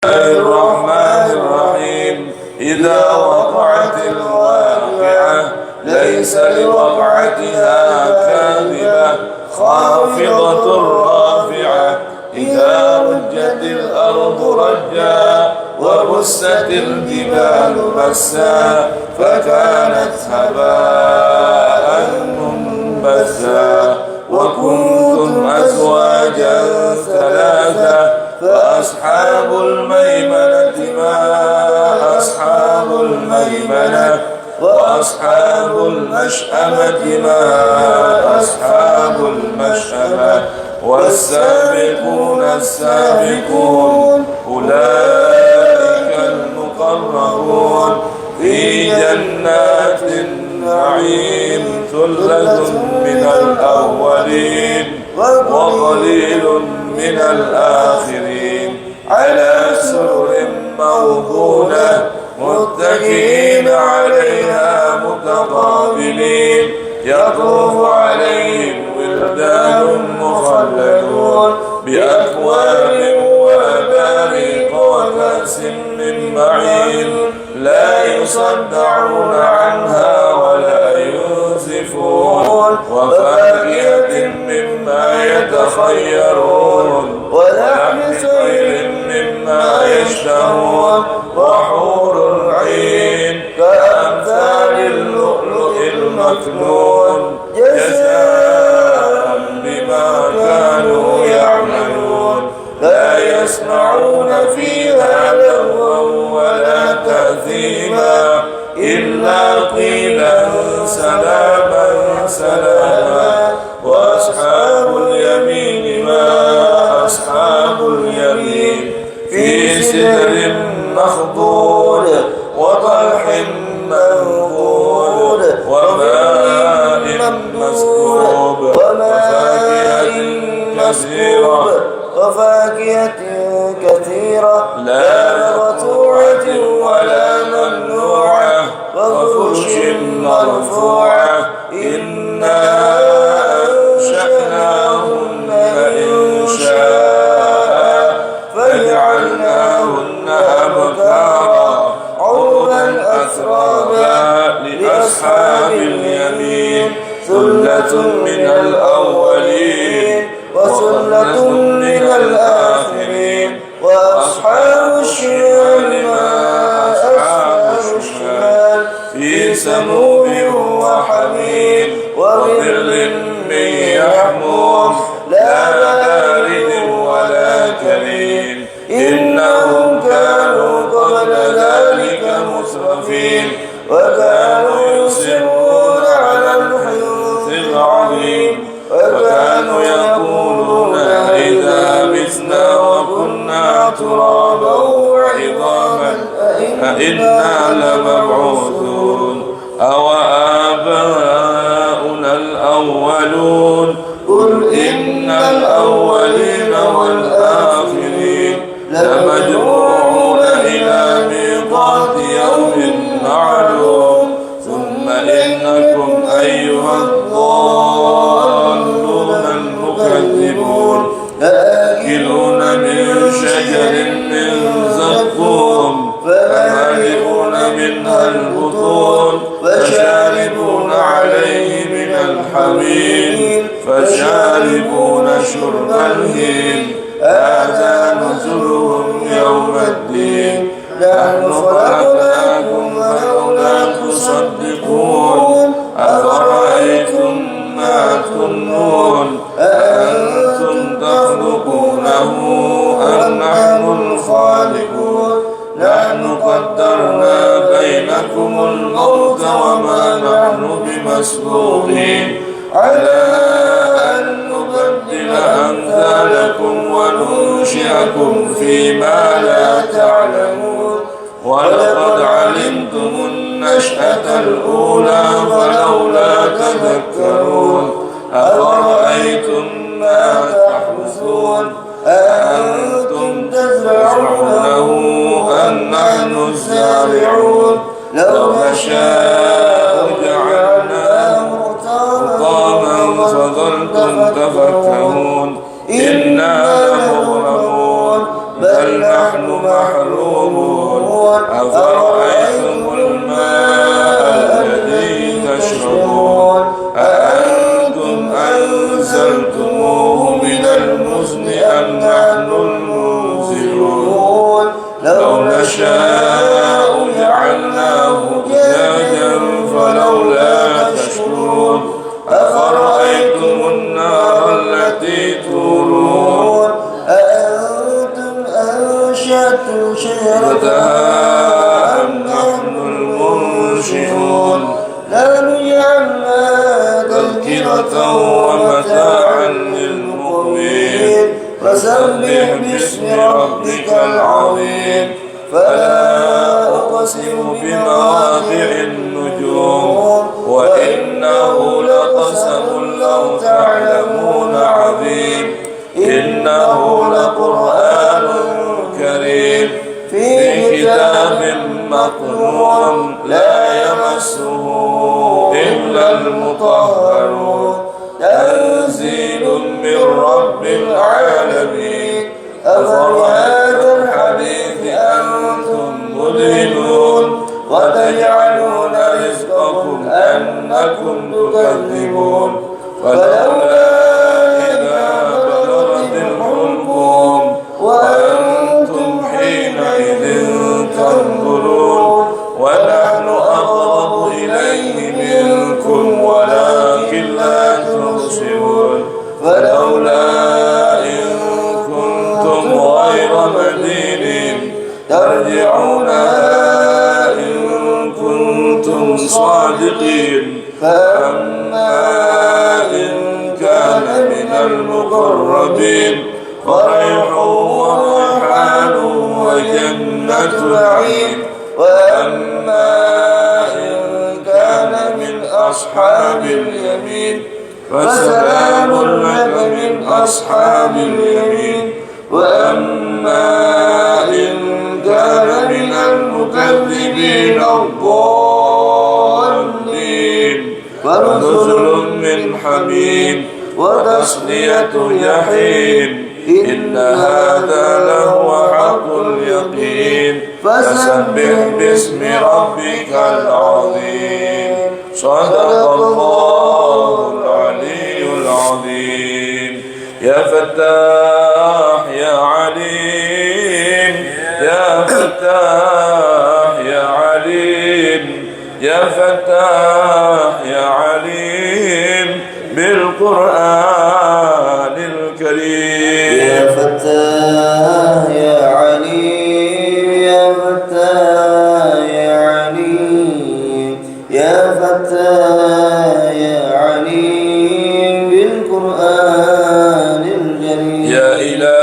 الرحمن الرحيم. إذا وقعت الواقعة ليس لوقعتها كاذبة خافضة رافعة. إذا رجت الأرض رجا وبست الجبال بسا فكانت هباء منبثا. وكنتم أزواجا ثلاثة فأصحاب الميمنة ما أصحاب الميمنة وأصحاب المشأمة ما أصحاب المشأمة. والسابقون السابقون أولئك المقربون في جنات النعيم. ثلة من الأولين وقليل من الآخرين. على سرر موضونة متكئين عليها متقابلين. يطوف عليهم ولدان مخلدون بأكواب وأباريق وكأس من معين. لا يصدعون عنها ولا ينزفون. وفاكهة مما يتخيرون ولحم طير مما يشتهون. وحور عين كأمثال اللؤلؤ المكنون جزاء بما كانوا يعملون. لا يسمعون فيها لغوا ولا تأثيما إلا قيلا سلاما سلاما. وأصحاب اليمين ما أصحاب اليمين. في سدر مخضود وطلح منضود وماء مسكوب وفاكهة كثيرة لا مقطوعة ولا ممنوعة وفرش مرفوعة. إنا أنشأناهن إنشاء فجعلناهن أبكارا عربا أترابا لأصحاب اليمين. ثلة من الأولين وثلة من الآخرين. وأصحاب الشمال ما أصحاب الشمال. في سموم وحميم وظل من يحموم لا بارد ولا كريم. إنهم كانوا قبل ذلك مسرفين وكانوا يصرون على الحنث العظيم. وكانوا يقولون إذا متنا وكنا ترابا وعظاما أئنا لمبعوثون أو آباؤنا الأولون. قل إن الأولين والآخرين لمجموعون إلى ميقات يوم معلوم. ثم إنكم أيها الضالون المكذبون لآكلون من شجر من زقوم فمالئون منها البطون فشاربون عليه من الحميم فشاربون شرب الهيم. هذا نزلهم يوم الدين. نحن خلقناكم فلولا تصدقون. أفرأيتم ما تمنون أأنتم تخلقونه أم نحن الخالقون. نحن قدرنا بينكم الموت وما نحن بمسبوقين على أن نبدل أمثالكم وننشئكم فيما لا تعلمون. ولقد علمتم النشأة الأولى فلولا تذكرون. أفرأيتم ما تحرثون أأنتم تزرعونه أم نحن الزارعون. لو نشاء جعلناه حطاما فظلتم تفكهون. إنا لمغرمون بل نحن محرومون أفرأيتم الماء الذي تشربون أأنتم أنزلتموه من المزن أم نحن المنزلون لو نشاء جعلناه أجاجا فلولا تشكرون أفرأيتم النار التي تورون أأنتم أنشأتم شجرتها أم نحن المنشئون نحن جعلناها تذكرة ومتاعا للمقوين فسبح باسم ربك العظيم فلا أقسم بمواقع النجوم وإنه لقسم لو تعلمون عظيم إنه لقرآن كريم في كتاب مكنون لا يمسه إلا المطهرون تنزيل من رب العالمين أفبهذا الحديث أنتم مدهنون وتجعلون رزقكم أنكم تكذبون فلولا إذا بلغت الحلقوم وأنتم حينئذ تنظرون ونحن أقرب إليه منكم ولكن لا تبصرون فلولا إن كنتم غير مدينين ترجعونها إن كنتم صادقين فأما إن كان من المقربين فريح وريحان وجنة نعيم وأما إن كان من أصحاب اليمين فسلام لك من أصحاب اليمين وأما إن كان من المكذبين الضالين فنزل من حميم وتصلية جحيم إن هذا لهو حق اليقين فسبح باسم ربك العظيم صدق الله العلي العظيم يا فتاح يا عليم يا فتاح يا عليم يا فتاح يا عليم بالقرآن الكريم يا فتاح يا عليم يا فتاح يا عليم يا فتاح يا عليم بالقرآن الكريم يا إله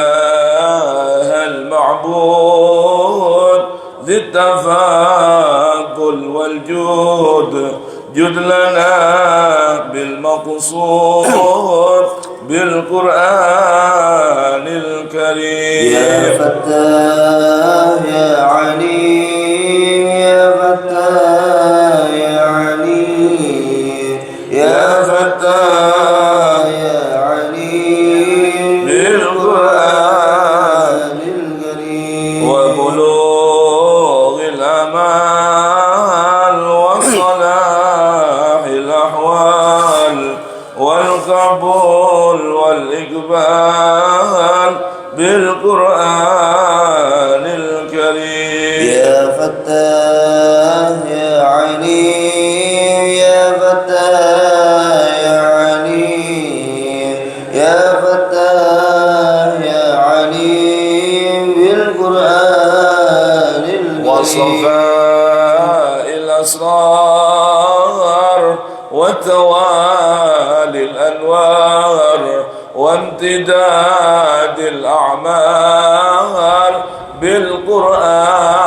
المعبود ذي التفضل والجود جد لنا بالمقصود بالقرآن الكريم يا فتاح يا عليم يا فتاح يا عليم يا فتاح يا عليم بالقرآن الكريم وبلوغ الأمال وصلاح الأحوال والقبول والإقبال بالقرآن الكريم يا فتاح يا عليم يا فتاح يا عليم يا فتاح يا عليم بالقرآن الكريم وصفاء الأسرار وتوالي الأنوار وامتداد الأعمار بالقرآن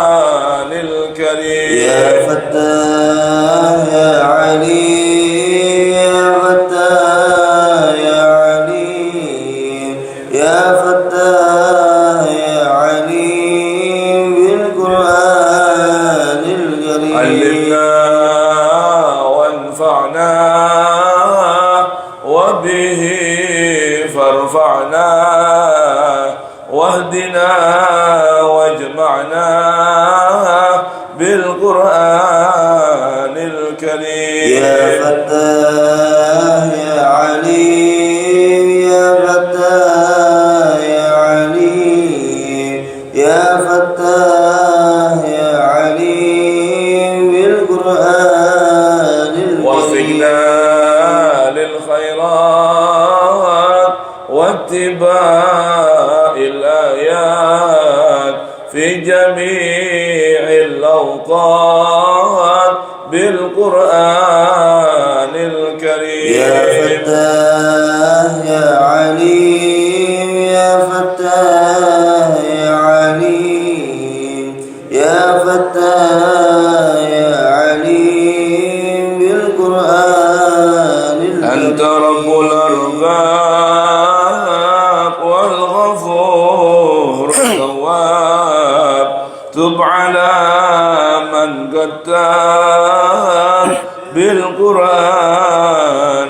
الكريم يا فتاح يا عليم يا فتاح يا عليم يا فتاح يا عليم بالقرآن الكريم علمنا وانفعنا وبه فارفعنا واهدنا واجمعنا علمنا بالقرآن الكريم يا فتاح يا عليم يا فتاح يا عليم يا فتاح يا عليم بالقرآن الكريم وفقنا للخيرات واتباع الآيات في جميع الأوقات بالقرآن الكريم يا فتاح يا عليم يا فتاح يا عليم يا فتاح يا عليم بالقرآن الكريم أنت رب الأرباب والغفور التواب تب على من قد تاب بالقرآن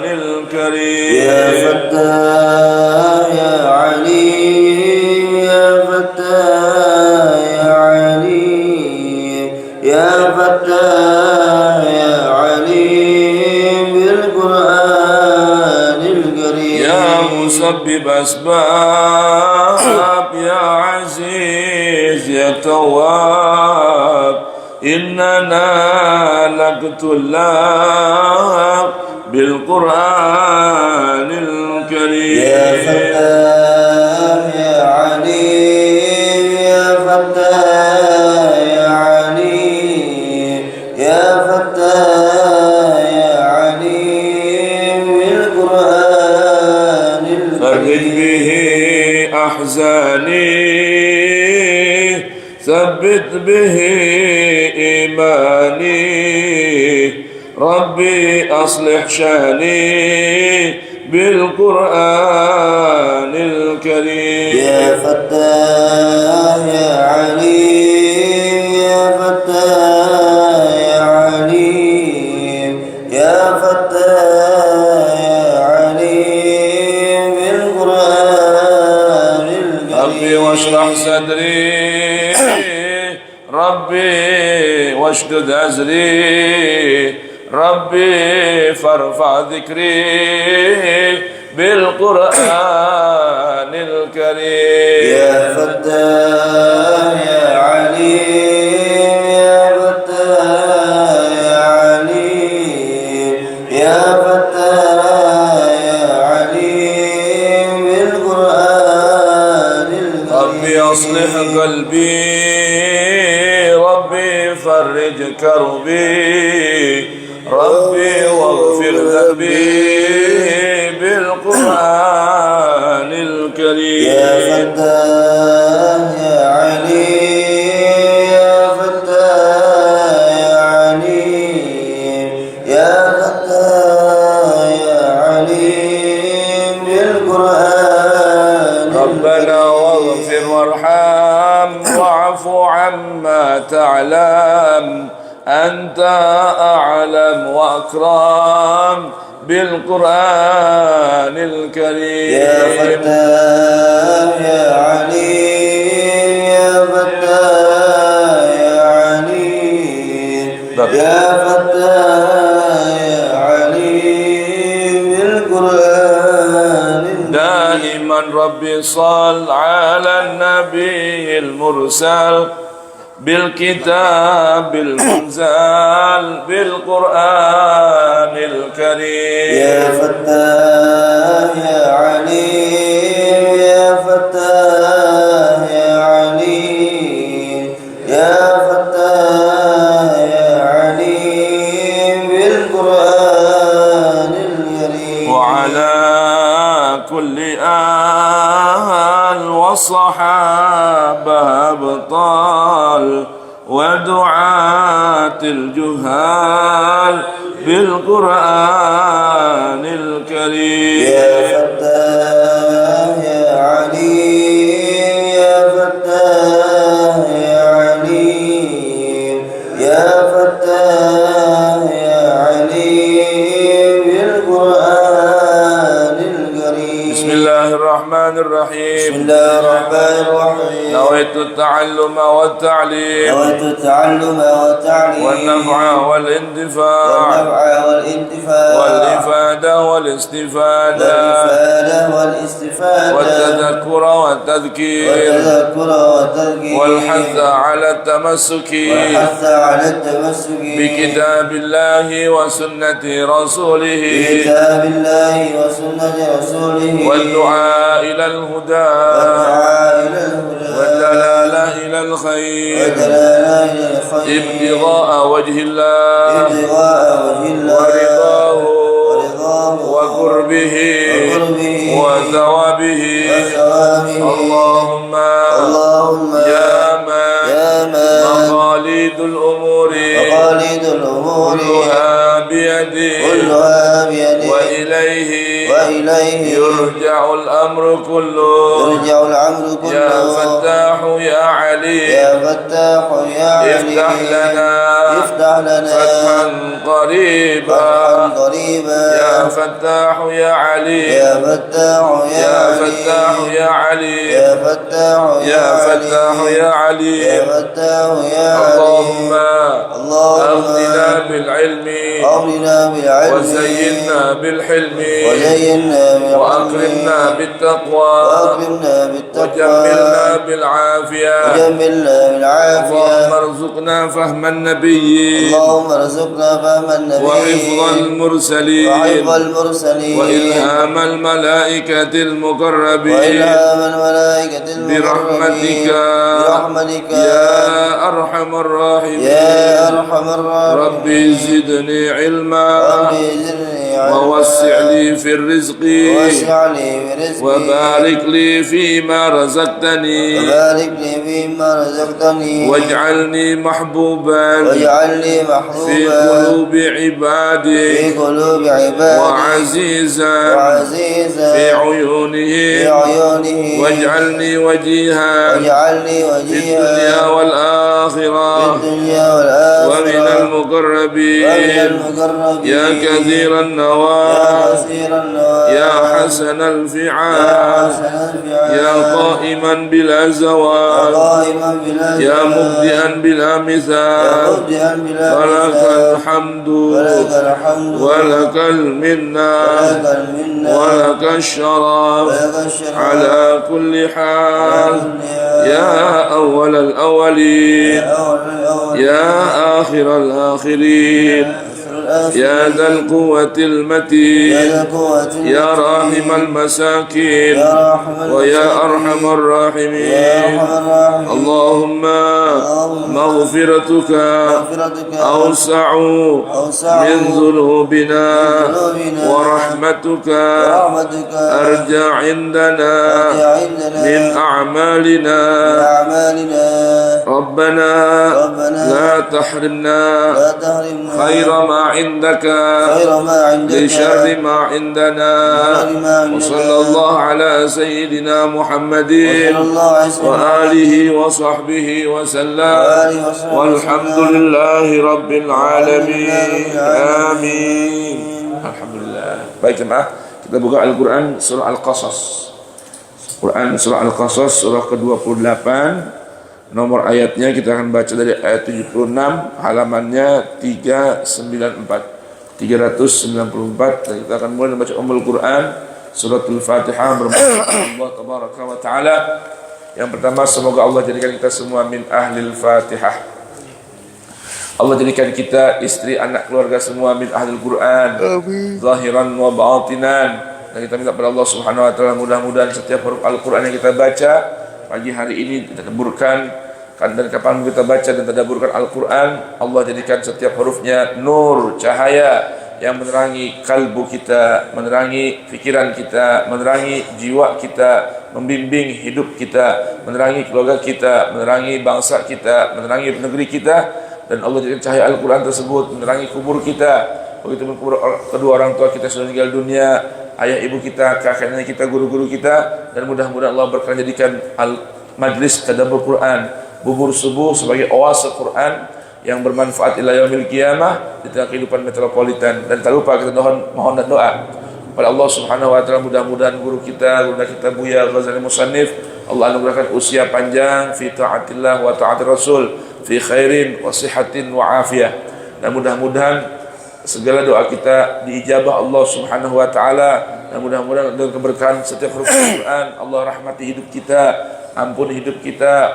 الكريم يا فتاح يا عليم يا فتاح يا عليم يا فتاح يا عليم بالقرآن الكريم يا مسبب أسباب يا عزيز يا تواب إننا لك طلاب بالقرآن الكريم يا فتاح يا عليم يا فتاح يا عليم يا فتاح يا عليم بالقرآن فرج الكريم به أحزاني ثبت به إيماني ربي أصلح شاني بالقرآن الكريم يا فتاح يا عليم يا فتاح يا عليم يا فتاح يا عليم بالقرآن ربي الكريم واشرح صدري ربي واشدد أزري ربي فارفع ذكري بالقرآن الكريم يا فتاح يا عليم يا فتاح يا عليم يا فتاح يا عليم بالقرآن ربي الكريم أصلح قلبي ربي فرج كربي ربي واغفر ذنبي بالقرآن الكريم يا فتاح يا عليم يا فتاح يا عليم يا فتاح يا عليم بالقرآن ربنا واغفر وارحم واعف عما تعلم أنت أعلم وأكرم بالقرآن الكريم يا فتاح يا عليم يا فتاح يا عليم يا فتاح يا عليم بالقرآن دائما ربي صل على النبي المرسل بالكتاب المنزل بالقرآن الكريم يا فتاح يا عليم يا فتاح يا عليم يا فتاح يا عليم بالقرآن الكريم وعلى كل آل والصحابة أبطال ودعاة الجهال بالقرآن الكريم يا فتاح يا عليم يا فتاح يا عليم يا فتاح يا عليم بالقرآن الكريم بسم الله الرحمن الرحيم بسم الله الرحمن الرحيم نويت التعلم التعلم والتعليم نويت التعلم والتعليم والنفع والانتفاع والإفادة والاستفادة والاستفادة والتذكر والتذكير والحث على التمسك بكتاب الله وسنة رسوله والدعاء إلى الهدى والدلالة إلى الخير ابتغاء وجه الله ورضاه وقربه وثوابه. اللهم يا من مقاليد الأمور كلها بيده وإليه يرجع الأمر كله. يا فتاح يا عليم افتح لنا فتحا قريبا. يا فتاح يا عليم يا فتاح يا عليم يا فتاح يا عليم. اللهم أغننا بالعلم وزينا بالحلم وأكرمنا بالتقوى وجملنا بالعافية. اللهم ارزقنا فهم النبي وحفظ المرسلين وإلهام الملائكة المقربين برحمتك يا أرحم الراحمين. ربي زدني علما ووسع لي في الرزق وبارك لي فيما رزقتني واجعلني محبوبا في قلوب عبادك وعزيزا في عيونه واجعلني وجيها في الدنيا والآخرة ومن المقربين. يا كثير النوال يا حسن الفعال يا قائما بلا زوال يا مبدئا بلا مثال. فلك الحمد ولك المنة ولك الشرف على كل حال. يا أول الأولين يا آخر الآخرين يا ذا القوة المتين يا راحم المساكين ويا أرحم الراحمين. اللهم مغفرتك أوسع من ذنوبنا ورحمتك أرجى عندنا من أعمالنا. ربنا لا تحرمنا خير ما عندك لشر ما عندنا. وصلى الله على سيدنا محمد وآله وصحبه وسلم والحمد لله رب العالمين. آمين. Alhamdulillah. Baik jemaah, kita buka Al-Quran surah Al-Qasas. Quran surah Al-Qasas surah ke-28. Nomor ayatnya kita akan baca dari ayat 76, halamannya 394 dan kita akan mulai membaca Ummul Quran suratul Fatihah bermakna Allah tabaraka wa taala. Yang pertama, semoga Allah jadikan kita semua min ahlil Fatihah. Allah jadikan kita, istri, anak, keluarga semua min ahlil Quran, zahiran wa batinan. Dan kita minta kepada Allah Subhanahu wa taala mudah-mudahan setiap huruf Al-Quran yang kita baca pagi hari ini kita tadabburkan, dan kapan kita baca dan tadabburkan Al-Quran, Allah jadikan setiap hurufnya nur, cahaya yang menerangi kalbu kita, menerangi pikiran kita, menerangi jiwa kita, membimbing hidup kita, menerangi keluarga kita, menerangi bangsa kita, menerangi negeri kita. Dan Allah jadikan cahaya Al-Quran tersebut menerangi kubur kita, begitu pun kubur kedua orang tua kita sudah meninggal dunia, ayah ibu kita, kakek nenek kita, guru-guru kita. Dan mudah-mudahan Allah berkenan jadikan majlis tadabbur Quran, bubur subuh sebagai oase Quran yang bermanfaat ila yaumil qiyamah di tengah kehidupan metropolitan. Dan tak lupa kita mohon dan doa kepada Allah Subhanahu wa taala, mudah-mudahan guru kita Buya Ghazali Musannif, Allah anugerahkan usia panjang fi taatillah wa taati Rasul, fi khairin wa sihatin wa afiyah. Dan mudah-mudahan segala doa kita diijabah Allah Subhanahu wa taala. Dan mudah-mudahan dengan keberkahan setiap huruf Al-Quran, Allah rahmati hidup kita, ampuni hidup kita,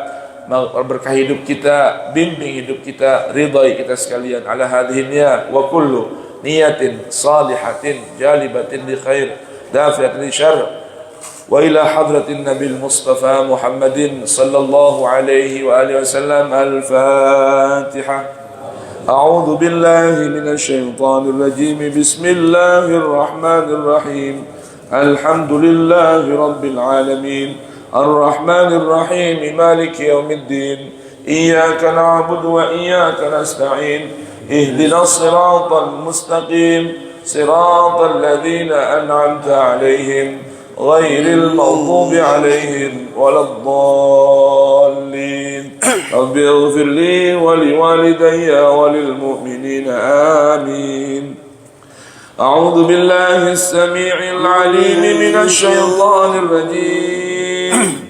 berkah hidup kita, bimbing hidup kita, ridai kita sekalian. Ala hadhihi niyah wa kullu niyatin salihatin jalibatin li khair dafiatin li syarr. Wa ila hadratin Nabil Mustafa Muhammadin sallallahu alaihi wa alihi wasallam. Al-Fatihah. أعوذ بالله من الشيطان الرجيم. بسم الله الرحمن الرحيم. الحمد لله رب العالمين الرحمن الرحيم مالك يوم الدين. إياك نعبد وإياك نستعين. اهدنا الصراط المستقيم صراط الذين أنعمت عليهم غير المغضوب عليهم ولا الضالين. رب اغفر لي ولوالدي وللمؤمنين آمين. أعوذ بالله السميع العليم من الشيطان الرجيم.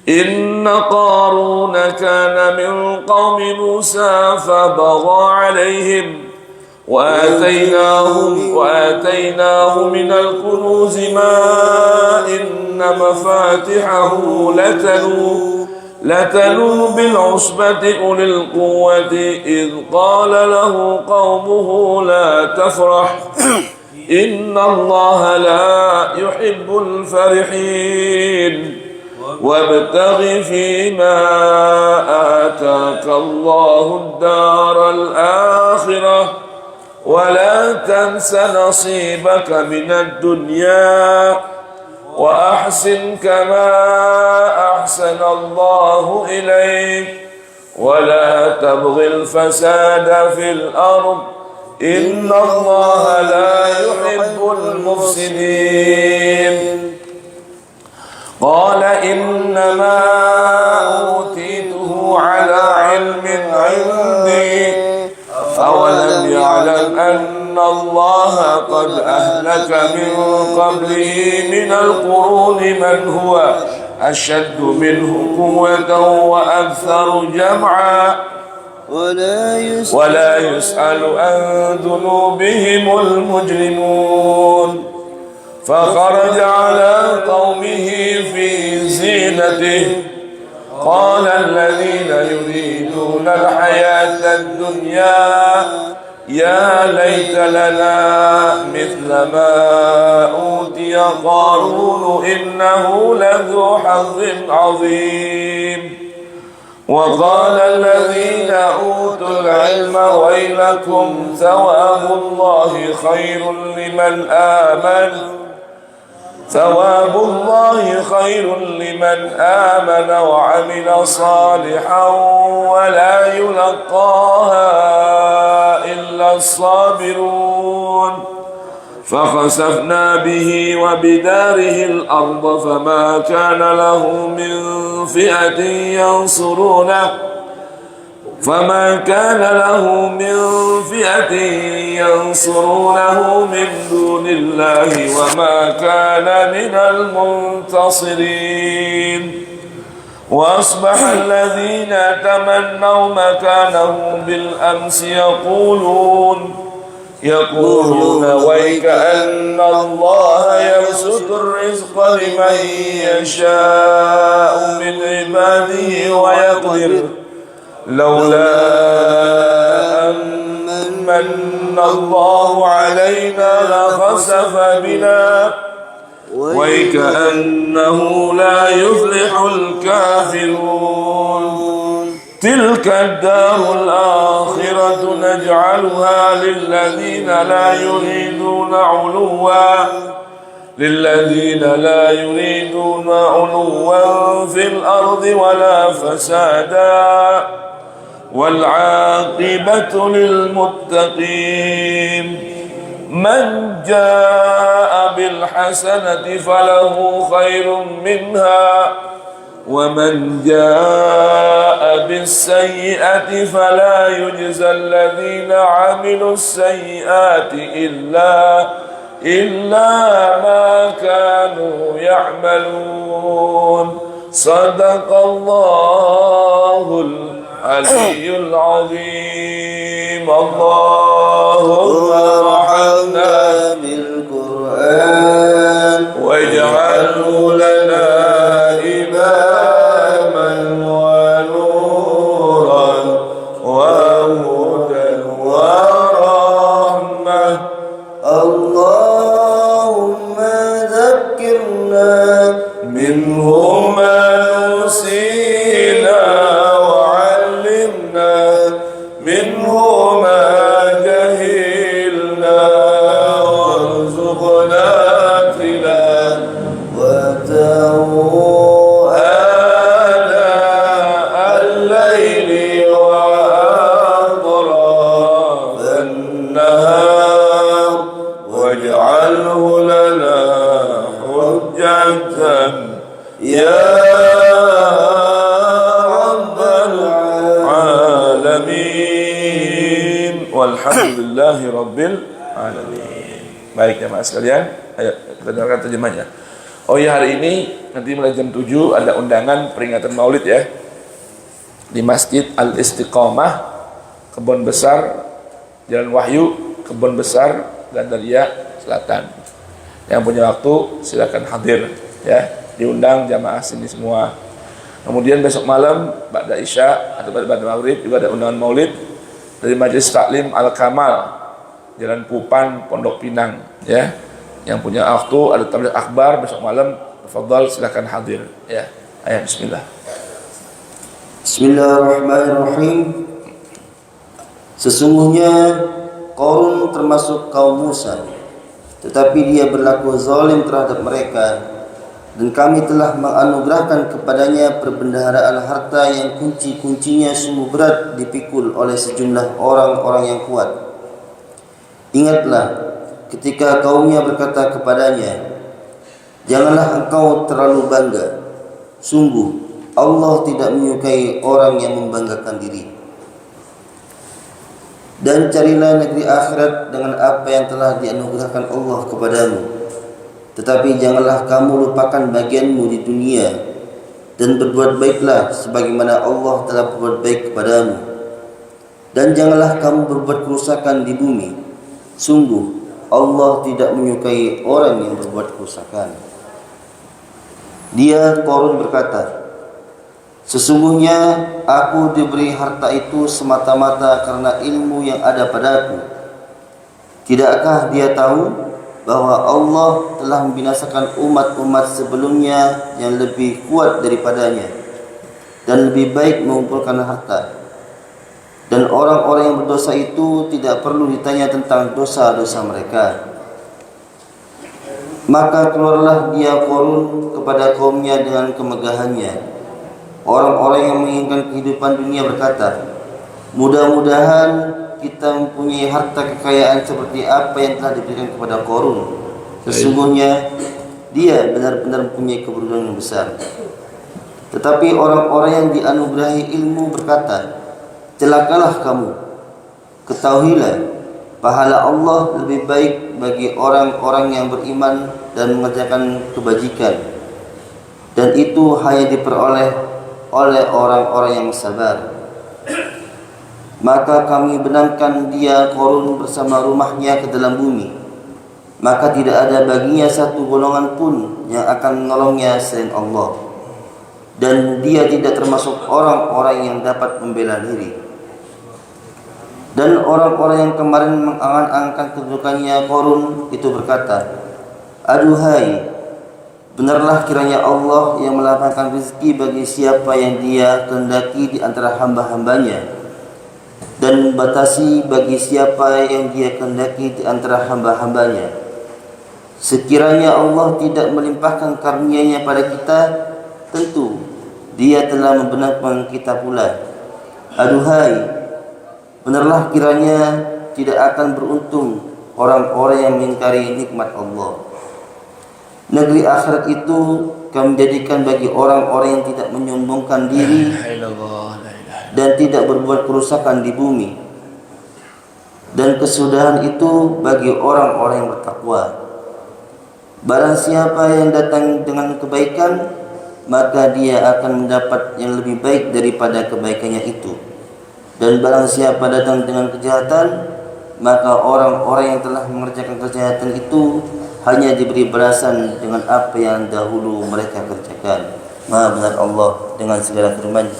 إن قارون كان من قوم موسى فبغى عليهم وآتيناه من الكنوز ما إن مفاتحه لتنوء بالعصبة أولي القوة إذ قال له قومه لا تفرح إن الله لا يحب الفرحين وابتغ فيما آتاك الله الدار الآخرة ولا تنس نصيبك من الدنيا وأحسن كما أحسن الله إليك ولا تبغ الفساد في الأرض إن الله لا يحب المفسدين. قال إنما أوتيته على علم عندي أولم يعلم أن الله قد أهلك من قبله من القرون من هو أشد منه قوة وأكثر جمعا ولا يسأل عن ذنوبهم المجرمون. فخرج على قومه في زينته قال الذين يريدون الحياة الدنيا يا ليت لنا مثل ما أوتي قارون إنه لذو حظ عظيم. وقال الذين أوتوا العلم ويلكم ثواب الله خير لمن آمن وعمل صالحا ولا يلقاها إلا الصابرون. فخسفنا به وبداره الأرض فما كان له من فئة ينصرونه من دون الله وما كان من المنتصرين. وأصبح الذين تمنوا مكانه بالأمس يقولون ويك أن الله يبسط الرزق لمن يشاء من عباده ويقدر لولا أن من الله علينا لخسف بنا ويكأنه لا يفلح الكافرون. تلك الدار الآخرة نجعلها للذين لا يريدون علوا في الأرض ولا فسادا والعاقبة للمتقين. من جاء بالحسنة فله خير منها ومن جاء بالسيئة فلا يجزى الذين عملوا السيئات إلا ما كانوا يعملون. Sadaqallahul aliyyul azim. Allahumma arhamna bil Qur'an waj'alhu lana imaman wa nuran wa hudan wa rahmah. Allahumma dhakkirna minhu ma nusina wa 'allimna minhu ma jahilna warzuqna tilawatahu ana al-layli wa atrafan nahar waj'alhu lana hujjatan ya rabbal alamin. Walhamdulillahi rabbil alamin. Baik jemaah sekalian, ayo kita dengarkan terjemahnya. Oh ya, hari ini nanti mulai jam 7 ada undangan peringatan Maulid ya, di Masjid Al-Istiqomah, Kebon Besar, Jalan Wahyu, Kebon Besar, Gandaria Selatan. Yang punya waktu silakan hadir ya, diundang jamaah sini semua. Kemudian besok malam ba'da Isya atau ba'da Maghrib juga ada undangan Maulid dari Majelis Taklim Al-Kamal, Jalan Pupan, Pondok Pinang ya. Yang punya waktu ada tabligh akbar besok malam, tafadhal silakan hadir ya. Ayo bismillah. Bismillahirrahmanirrahim. Sesungguhnya Qarun termasuk kaum Musa, tetapi dia berlaku zalim terhadap mereka, dan kami telah menganugerahkan kepadanya perbendaharaan harta yang kunci-kuncinya sungguh berat dipikul oleh sejumlah orang-orang yang kuat. Ingatlah ketika kaumnya berkata kepadanya, janganlah engkau terlalu bangga. Sungguh Allah tidak menyukai orang yang membanggakan diri. Dan carilah negeri akhirat dengan apa yang telah dianugerahkan Allah kepadamu. Tetapi janganlah kamu lupakan bagianmu di dunia, dan berbuat baiklah sebagaimana Allah telah berbuat baik kepadamu. Dan janganlah kamu berbuat kerusakan di bumi. Sungguh Allah tidak menyukai orang yang berbuat kerusakan. Dia Qarun berkata, sesungguhnya aku diberi harta itu semata-mata karena ilmu yang ada padaku. Tidakkah dia tahu bahwa Allah telah membinasakan umat-umat sebelumnya yang lebih kuat daripadanya dan lebih baik mengumpulkan harta. Dan orang-orang yang berdosa itu tidak perlu ditanya tentang dosa-dosa mereka. Maka keluarlah dia Qarun kepada kaumnya dengan kemegahannya. Orang-orang yang menginginkan kehidupan dunia berkata, mudah-mudahan kita mempunyai harta kekayaan seperti apa yang telah diberikan kepada Qarun. Sesungguhnya dia benar-benar mempunyai keberuntungan yang besar. Tetapi orang-orang yang dianugerahi ilmu berkata, celakalah kamu, ketahuilah pahala Allah lebih baik bagi orang-orang yang beriman dan mengerjakan kebajikan, dan itu hanya diperoleh oleh orang-orang yang sabar. Maka kami benamkan dia Qarun bersama rumahnya ke dalam bumi, maka tidak ada baginya satu golongan pun yang akan menolongnya selain Allah, dan dia tidak termasuk orang-orang yang dapat membela diri. Dan orang-orang yang kemarin mengangan-angankan kedudukannya Qarun itu berkata, aduhai, benarlah kiranya Allah yang melapangkan rezeki bagi siapa yang dia kehendaki di antara hamba-hambanya, dan membatasi bagi siapa yang dia kehendaki di antara hamba-hambanya. Sekiranya Allah tidak melimpahkan karunia-Nya pada kita, tentu Dia telah membenarkan kita pula. Aduhai, benarlah kiranya tidak akan beruntung orang-orang yang mengingkari nikmat Allah. Negeri akhirat itu kami jadikan bagi orang-orang yang tidak menyombongkan diri dan tidak berbuat kerusakan di bumi. Dan kesudahan itu bagi orang-orang yang bertakwa. Barang siapa yang datang dengan kebaikan, maka dia akan mendapat yang lebih baik daripada kebaikannya itu. Dan barang siapa datang dengan kejahatan, maka orang-orang yang telah mengerjakan kejahatan itu hanya diberi balasan dengan apa yang dahulu mereka kerjakan. Maha benar Allah dengan segala firman-Nya.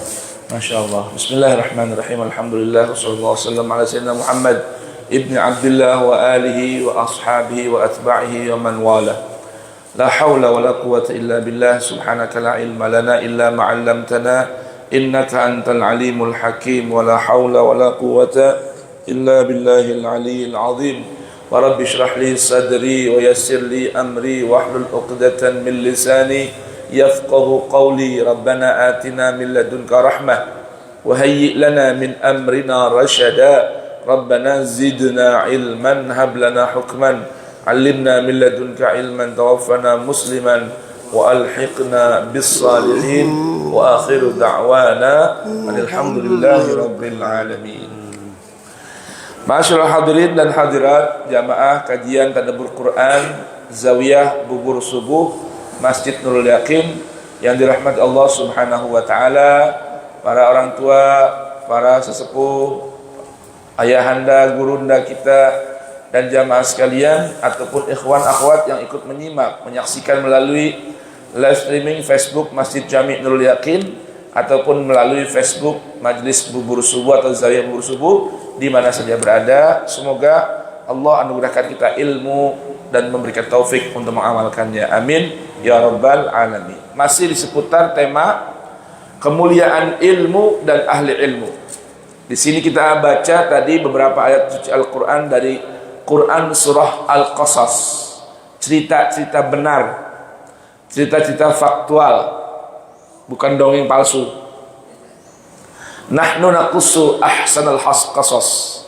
Masya Allah. Bismillahirrahmanirrahim. Alhamdulillah. Wassallallahu wasallam ala sayyidina Muhammad ibni Abdullah wa alihi wa ashabihi wa atba'ihi wa man wala. La hawla wa la quwwata illa billah. Subhanaka la ilma lana illa ma 'allamtana innaka antal alimul hakim. Wa la hawla wa la quwwata illa billahil aliyyil azim. Wa rabbi shrah li sadri wa yassir li amri wa hlul 'uqdatan min lisani yafqahu qawli. Rabbana atina min ladunka rahmah wa hayyi' lana min amrina rashada. Rabbana zidna ilman hab lana hukman 'allimna min ladunka ilman tawaffana musliman wa alhiqna bis salihin. Wa akhiru da'wana alhamdulillahi rabbil alamin. Masyaallah hadirin dan hadirat jamaah kajian tadabbur Quran Zawiyah Bubur Subuh Masjid Nurul Yaqin yang dirahmati Allah Subhanahu wa taala, para orang tua, para sesepuh, ayahanda, gurunda kita dan jamaah sekalian ataupun ikhwan akhwat yang ikut menyimak, menyaksikan melalui live streaming Facebook Masjid Jami' Nurul Yaqin ataupun melalui Facebook Majlis Bubur Subuh atau Zawiyah Bubur Subuh di mana saja berada. Semoga Allah anugerahkan kita ilmu dan memberikan taufik untuk mengamalkannya. Amin ya rabbal alamin. Masih di seputar tema kemuliaan ilmu dan ahli ilmu. Di sini kita baca tadi beberapa ayat suci Al-Quran dari Quran surah Al-Qasas. Cerita-cerita benar, cerita-cerita faktual, bukan dongeng palsu. Nahnu naqussu ahsanal qasas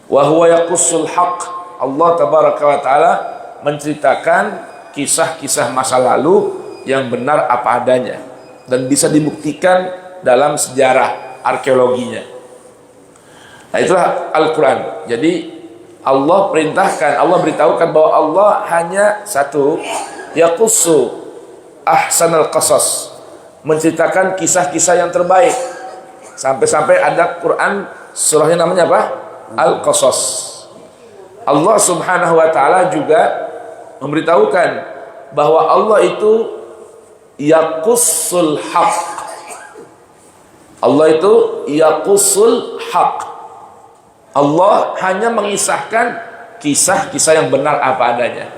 wa huwa yaqussul haqq. Allah tabaraka wa taala menceritakan kisah-kisah masa lalu yang benar apa adanya dan bisa dibuktikan dalam sejarah arkeologinya. Nah, itulah Al-Quran. Jadi Allah perintahkan, Allah beritahukan bahwa Allah hanya satu, yaqussu ahsanal qasas, menceritakan kisah-kisah yang terbaik. Sampai-sampai ada Quran surahnya namanya apa? Al-Qasas. Allah Subhanahu wa taala juga memberitahukan bahwa Allah itu yaqussul haq. Allah itu yaqussul haq. Allah hanya mengisahkan kisah-kisah yang benar apa adanya.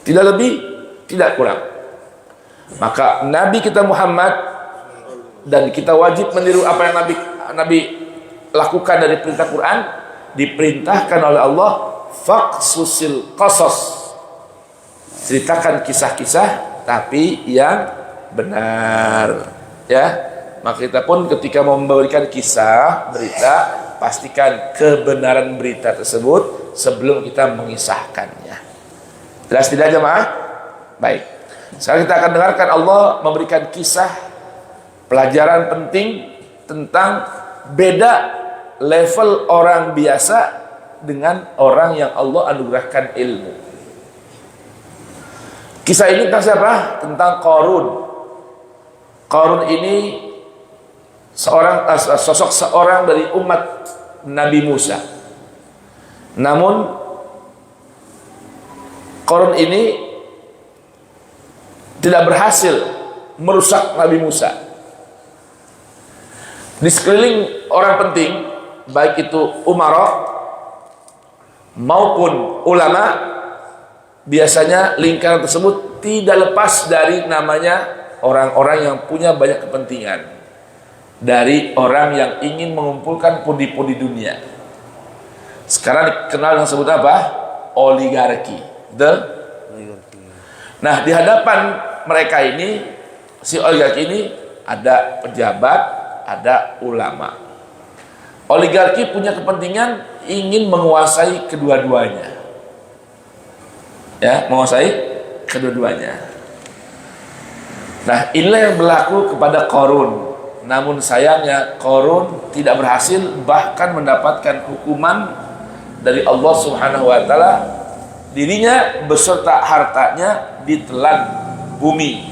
Tidak lebih, tidak kurang. Maka Nabi kita Muhammad, dan kita wajib meniru apa yang Nabi lakukan dari perintah Quran, diperintahkan oleh Allah faqsusil qasas, ceritakan kisah-kisah tapi yang benar, ya. Maka kita pun ketika mau memberikan kisah berita, pastikan kebenaran berita tersebut sebelum kita mengisahkannya. Jelas tidak jemaah? Baik. Sekarang kita akan dengarkan Allah memberikan kisah pelajaran penting tentang beda level orang biasa dengan orang yang Allah anugerahkan ilmu. Kisah ini tentang siapa? Tentang Qarun. Qarun ini sosok seorang dari umat Nabi Musa. Namun Qarun ini tidak berhasil merusak Nabi Musa. Di sekeliling orang penting, baik itu umara maupun ulama, biasanya lingkaran tersebut tidak lepas dari namanya orang-orang yang punya banyak kepentingan, dari orang yang ingin mengumpulkan pundi-pundi dunia. Sekarang dikenal dengan sebut apa? Oligarki. Nah, di hadapan mereka ini, si oligarki ini ada pejabat, ada ulama. Oligarki punya kepentingan ingin menguasai kedua-duanya. Ya, menguasai kedua-duanya. Nah, inilah yang berlaku kepada Qarun. Namun sayangnya Qarun tidak berhasil, bahkan mendapatkan hukuman dari Allah Subhanahu wa taala. Dirinya beserta hartanya ditelan bumi.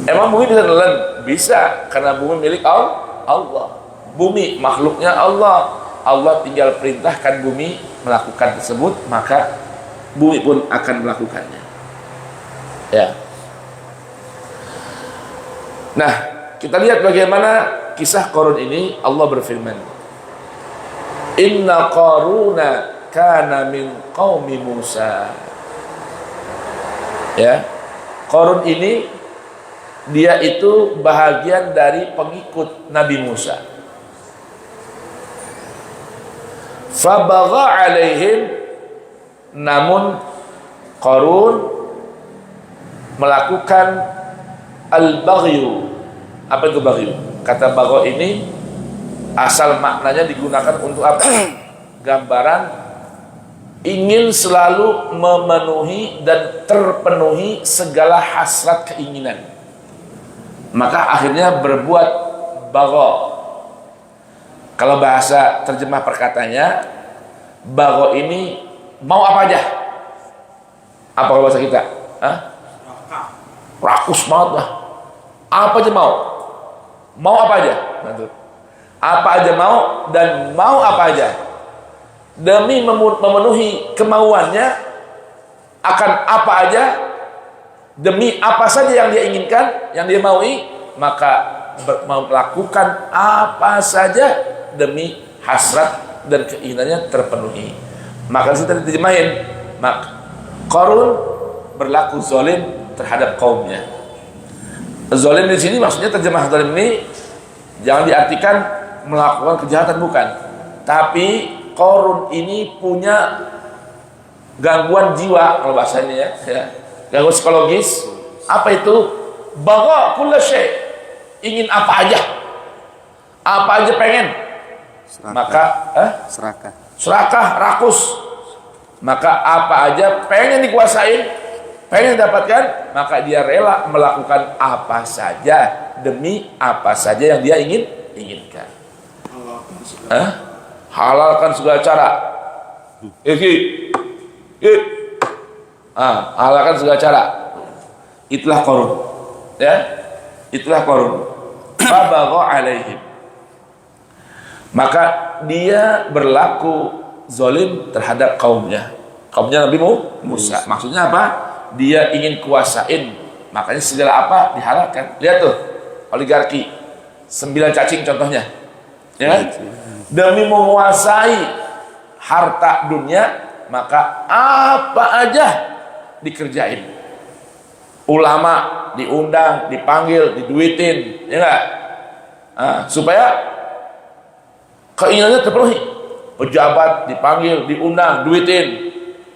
Emang bumi bisa nelan? Bisa, karena bumi milik Allah. Bumi makhluknya Allah. Allah tinggal perintahkan bumi melakukan tersebut, maka bumi pun akan melakukannya. Ya. Nah, kita lihat bagaimana kisah Qarun ini. Allah berfirman, Inna Qaruna kana min qaumi Musa. Ya, Qarun ini dia itu bahagian dari pengikut Nabi Musa. Fabagha alaihim, namun Qarun melakukan al-baghyu. Apa itu baghyu? Kata bagho ini asal maknanya digunakan untuk apa? Gambaran ingin selalu memenuhi dan terpenuhi segala hasrat keinginan. Maka akhirnya berbuat bagho. Kalau bahasa terjemah perkatanya, bagho ini mau apa aja. Apa kalau bahasa kita? Hah? Rakus banget lah. Apa aja mau. Mau apa aja. Apa aja mau dan mau apa aja. Demi memenuhi kemauannya akan apa aja, demi apa saja yang dia inginkan, yang dia maui, maka melakukan apa saja demi hasrat dan keinginannya terpenuhi. Maka kita terjemahin, maka Qarun berlaku zalim terhadap kaumnya. Zalim di sini maksudnya terjemah zalim ini jangan diartikan melakukan kejahatan, bukan. Tapi Qarun ini punya gangguan jiwa kalau bahasanya ya. Gangguan psikologis. Apa itu? Bagha kulla syai'. Ingin apa aja. Apa aja pengen. Serakah. Maka serakah, rakus. Maka apa aja pengen dikuasain, pengen dapatkan, maka dia rela melakukan apa saja demi apa saja yang dia inginkan. Halalkan segala cara. Halalkan segala cara. Itulah Qarun. Ya, itulah Qarun. Fabagha alaihim. Maka dia berlaku zalim terhadap kaumnya. Kaumnya Nabi Musa. Maksudnya apa? Dia ingin kuasain. Makanya segala apa dihalalkan. Lihat tuh, oligarki 9 cacing contohnya. Ya. Demi menguasai harta dunia, maka apa aja dikerjain. Ulama diundang, dipanggil, diduitin, ya enggak? Supaya keinginannya terpenuhi. Pejabat dipanggil, diundang, duitin,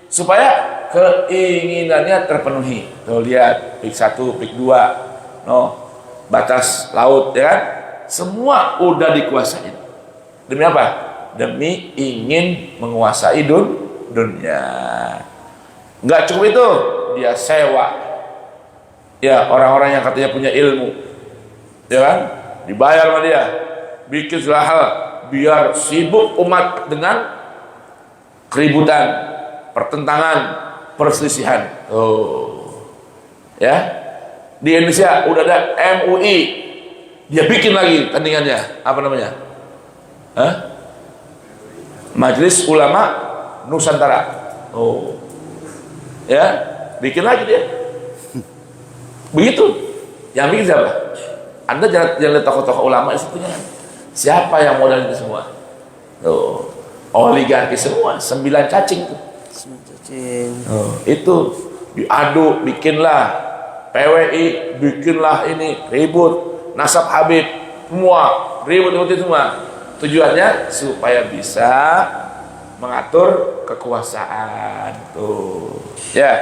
supaya keinginannya terpenuhi. Tuh lihat, pik 1, pik 2, batas laut, ya kan? Semua udah dikuasain. Demi apa? Demi ingin menguasai dunia. Nggak cukup itu, dia sewa. Ya, orang-orang yang katanya punya ilmu, ya kan? Dibayar sama dia, bikin segala hal, biar sibuk umat dengan keributan, pertentangan, perselisihan. Ya, di Indonesia udah ada MUI, dia bikin lagi tandingannya, apa namanya? Majelis Ulama Nusantara. Ya, bikin lagi dia. Begitu. Yang bikin siapa? Anda jangan lihat tokoh-tokoh ulama itu punya. Siapa yang modal itu semua? Oligarki semua, 9 cacing tuh. 9 cacing. Itu diadu, bikinlah PWI, bikinlah ini ribut, nasab Habib, semua ribut semua. Tujuannya supaya bisa mengatur kekuasaan tuh. Ya.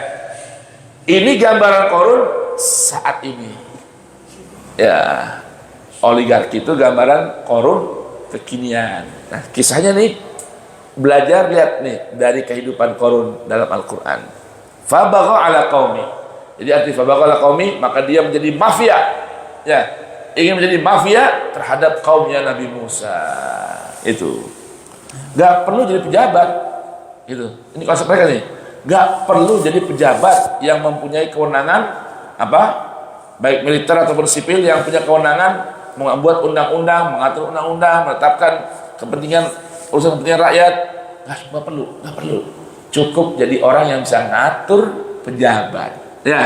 Ini gambaran Qarun saat ini. Ya. Oligarki itu gambaran Qarun kekinian. Nah, kisahnya nih belajar, lihat nih dari kehidupan Qarun dalam Al-Qur'an. Fabagha ala qaumi. Jadi arti fabagha ala qaumi, maka dia menjadi mafia. Ya. Ingin menjadi mafia terhadap kaumnya Nabi Musa. Itu. Gak perlu jadi pejabat. Gitu. Ini konsep mereka nih. Gak perlu jadi pejabat yang mempunyai kewenangan apa? baik militer ataupun sipil yang punya kewenangan membuat undang-undang, mengatur undang-undang, menetapkan urusan kepentingan rakyat. Nggak perlu. Cukup jadi orang yang bisa ngatur pejabat, ya,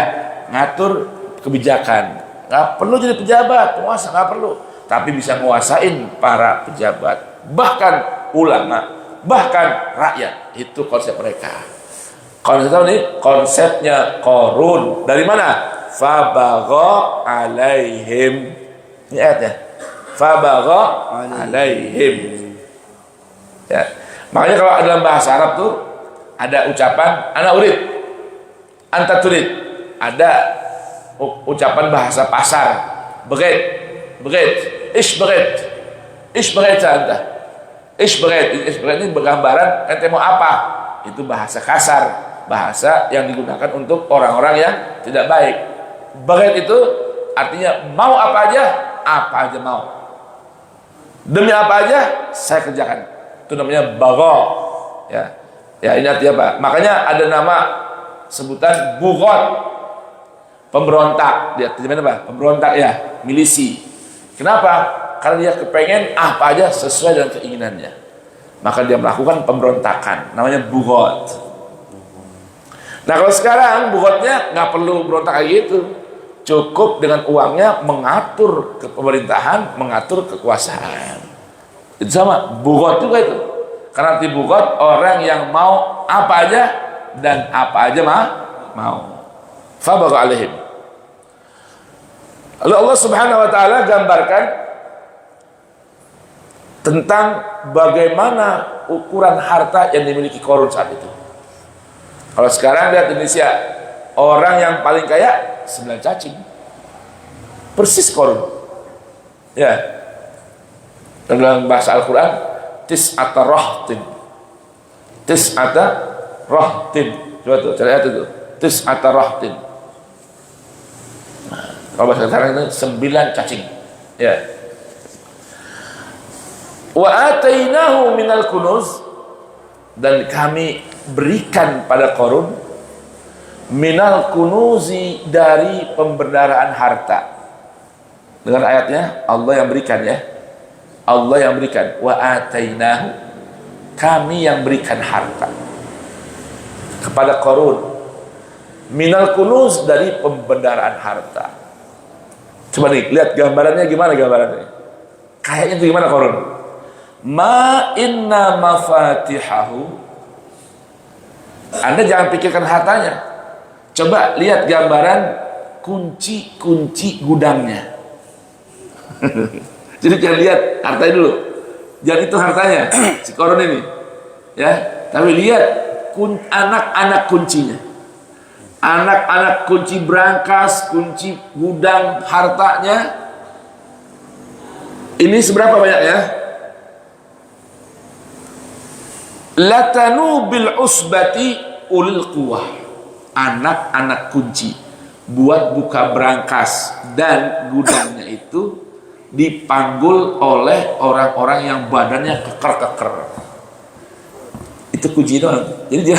ngatur kebijakan. Nggak perlu jadi pejabat, penguasa, nggak perlu. Tapi bisa nguasain para pejabat, bahkan ulama, bahkan rakyat. Itu konsep mereka. Konsepnya Qarun. Dari mana? Fabagha alaihim. Ini ayatnya. Fabagha alaihim. Ya. Makanya kalau dalam bahasa Arab tuh ada ucapan ana urid, anta turid. Ada ucapan bahasa pasar. Beget. Ish beget anta. Ish beget ini bergambaran ente mau apa? Itu bahasa kasar, bahasa yang digunakan untuk orang-orang yang tidak baik. Beget itu artinya mau apa aja mau. Demi apa aja saya kerjakan. Itu namanya bagha. Ya ini artinya apa? Makanya ada nama sebutan bughat, pemberontak. Dia artinya apa? Pemberontak ya, milisi. Kenapa? Karena dia kepengen apa aja sesuai dengan keinginannya. Maka dia melakukan pemberontakan, namanya bughat. Nah kalau sekarang bughatnya nggak perlu berontak kayak gitu, cukup dengan uangnya mengatur pemerintahan, mengatur kekuasaan. Itu sama bughat juga itu. Karena arti bughat orang yang mau apa aja dan apa aja mau. Fabagha alaihim. Lalu Allah Subhanahu wa taala gambarkan tentang bagaimana ukuran harta yang dimiliki Qarun saat itu. Kalau sekarang lihat Indonesia, orang yang paling kaya 9 cacing. Persis Qarun. Ya. Dalam bahasa Al-Qur'an tis'ata rahtin. Coba tuh, cari lihat itu. Tis'ata rahtin. Nah, kalau bahasa sekarang itu 9 cacing. Ya. Wa atainahu minal kunuz, dan kami berikan pada Qarun minal kunuzi, dari pembendaraan harta. Dengan ayatnya Allah yang berikan ya. Allah yang berikan. Wa atainahu, kami yang berikan harta kepada Qarun minal kunuz, dari pembendaraan harta. Coba nih lihat gambarannya, gimana gambarannya? Kayaknya itu gimana Qarun? Ma inna mafatihahu. Anda jangan pikirkan hartanya. Coba lihat gambaran kunci gudangnya. Jadi jangan lihat hartanya dulu. Jangan itu hartanya si Qarun ini. Ya, tapi lihat anak-anak kuncinya. Anak-anak kunci brankas, kunci gudang hartanya. Ini seberapa banyak ya? Latanu bil usbati ulil quwah. Anak-anak kunci buat buka brankas dan gudangnya itu dipanggul oleh orang-orang yang badannya keker-keker. Itu kunci doang. Jadi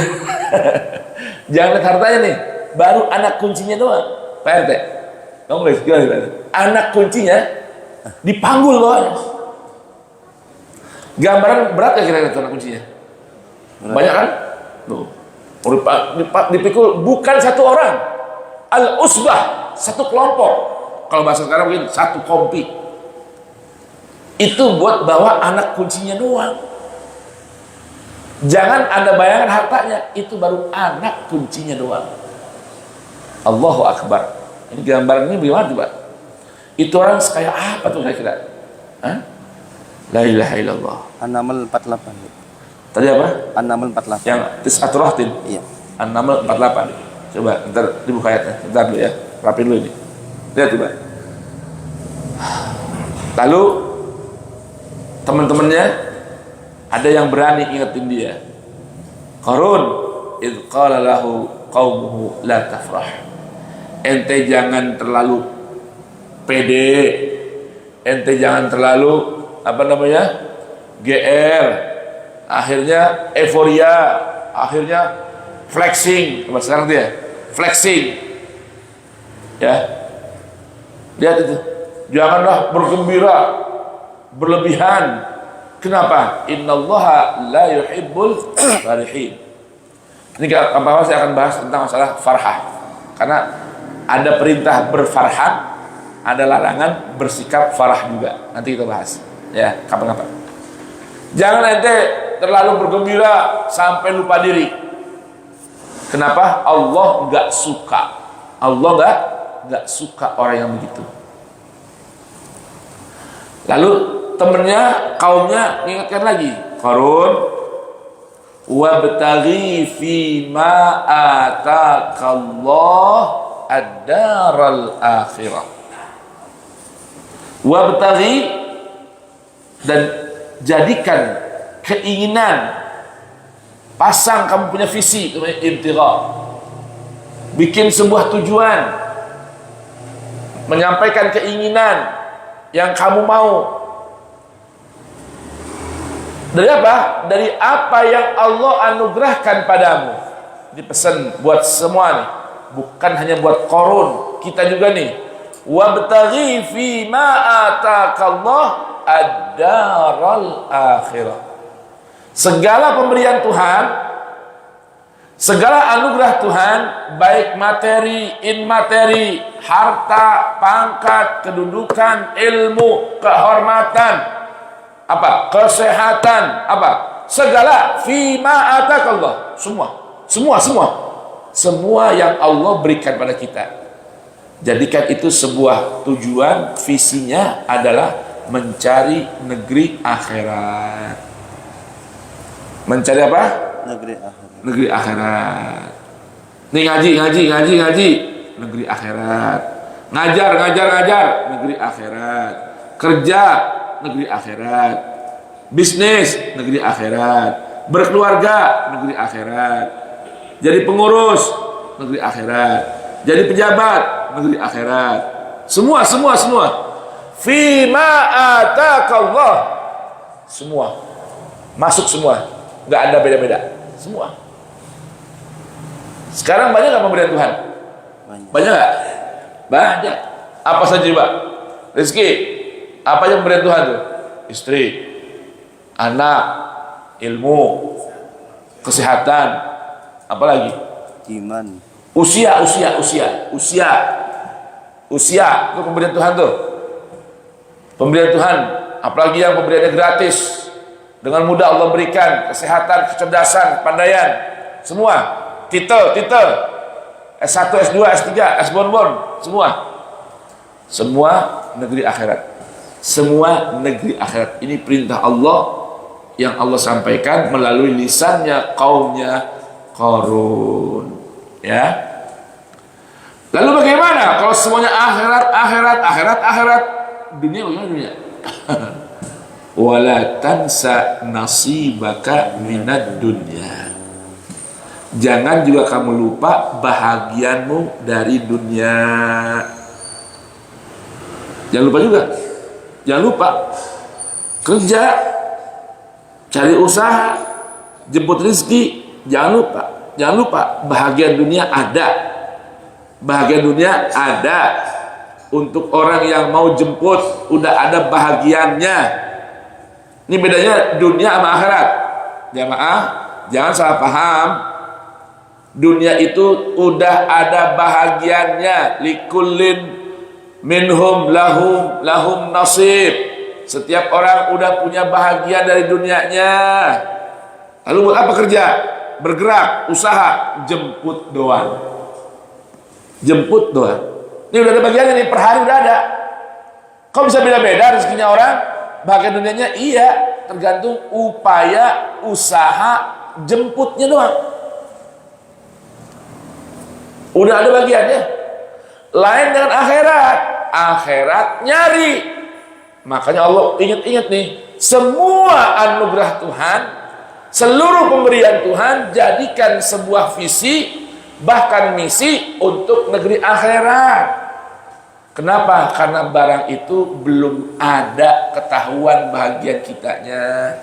jangan lihat hartanya nih, baru anak kuncinya doang. Pak RT, kamu guys, gimana? Anak kuncinya dipanggul doang. Gambaran berat ya kira-kira anak kuncinya? Banyak kan? Tuh. Dipikul bukan satu orang. Al-usbah, satu kelompok. Kalau bahasa sekarang mungkin satu kompi. Itu buat bawa anak kuncinya doang. Jangan Anda bayangkan hartanya, itu baru anak kuncinya doang. Allahu Akbar. Ini gambaran ini bagaimana coba? Itu orang sekaya apa tuh kira-kira? La ilaha illallah. An-Naml 48. Tadi apa? An-Naml 48. Yang tis'atul rahtin. Iya. An-Naml 48. Coba ntar dibuka ayatnya. Ntar dulu ya. Rapin dulu ini. Lihat coba. Lalu teman-temannya ada yang berani ingetin dia. Qarun, idh qala lahu qaumuhu la tafrah. Ente jangan terlalu pede. Ente jangan terlalu GR. Akhirnya euforia, akhirnya flexing. Sekarang dia flexing. Ya. Lihat itu. Janganlah bergembira berlebihan. Kenapa? Innallaha la yuhibbul farihin. Ini apa saya akan bahas tentang masalah farhah. Karena ada perintah berfarhat, ada larangan bersikap farah juga. Nanti kita bahas. Ya, kapan-kapan. Jangan ente terlalu bergembira sampai lupa diri. Kenapa? Allah enggak suka. Allah enggak suka orang yang begitu. Lalu temennya, kaumnya ingatkan lagi. Qarun, wabtaghi fi ma atakallah ad-daral akhirah. Wabtaghi, dan jadikan keinginan, pasang kamu punya visi, ibtigha, bikin sebuah tujuan, menyampaikan keinginan yang kamu mau. Dari apa? Dari apa yang Allah anugerahkan padamu. Ini pesan buat semua nih, bukan hanya buat Qarun, kita juga nih. Wabtaghi fi ma atakallah ad-daral akhirah. Segala pemberian Tuhan, segala anugerah Tuhan, baik materi, immateri, harta, pangkat, kedudukan, ilmu, kehormatan, apa? Kesehatan, apa? Segala fima atakallah, semua yang Allah berikan pada kita. Jadikan itu sebuah tujuan, visinya adalah mencari negeri akhirat. Mencari apa? Negeri akhirat. Negeri akhirat. Nih ngaji, negeri akhirat. Ngajar, negeri akhirat. Kerja, negeri akhirat. Bisnis, negeri akhirat. Berkeluarga, negeri akhirat. Jadi pengurus, negeri akhirat. Jadi pejabat, negeri akhirat. Semua. Fima atakallah. Semua. Masuk semua. Nggak ada beda-beda. Semua. Sekarang banyak nggak pemberian Tuhan? Banyak nggak? Banyak. Apa saja Pak? Rezeki. Apa yang pemberian Tuhan tuh? Istri, anak, ilmu, kesehatan, apa lagi? Iman. Usia. Itu pemberian Tuhan tuh. Pemberian Tuhan. Apalagi yang pemberiannya gratis. Dengan mudah Allah berikan kesehatan, kecerdasan, kepandaian, semua. Titel. S1, S2, S3, S-bonbon, semua. Semua negeri akhirat. Semua negeri akhirat. Ini perintah Allah yang Allah sampaikan melalui lisannya kaumnya Qarun. Ya. Lalu bagaimana kalau semuanya akhirat? Dunia bagaimana dunia? Wala tansa nasibaka minad dunya. Jangan juga kamu lupa bahagianmu dari dunia. Jangan lupa juga. Jangan lupa kerja, cari usaha, jemput rezeki. Jangan lupa bahagian dunia ada. Bahagian dunia ada. Untuk orang yang mau jemput udah ada bahagiannya. Ini bedanya dunia sama akhirat. Jamaah, jangan salah paham. Dunia itu udah ada bahagiannya. Likullin minhum lahum nasib. Setiap orang udah punya bahagian dari dunianya. Lalu buat apa kerja? Bergerak, usaha, jemput doang. Ini udah ada bagiannya nih, per hari udah ada. Kok bisa beda-beda rezekinya orang? Bagian dunianya iya, tergantung upaya, usaha, jemputnya doang. Udah ada bagiannya. Lain dengan akhirat. Akhirat nyari. Makanya Allah ingat nih, semua anugerah Tuhan, seluruh pemberian Tuhan, jadikan sebuah visi, bahkan misi untuk negeri akhirat. Kenapa? Karena barang itu belum ada ketahuan bahagian kitanya.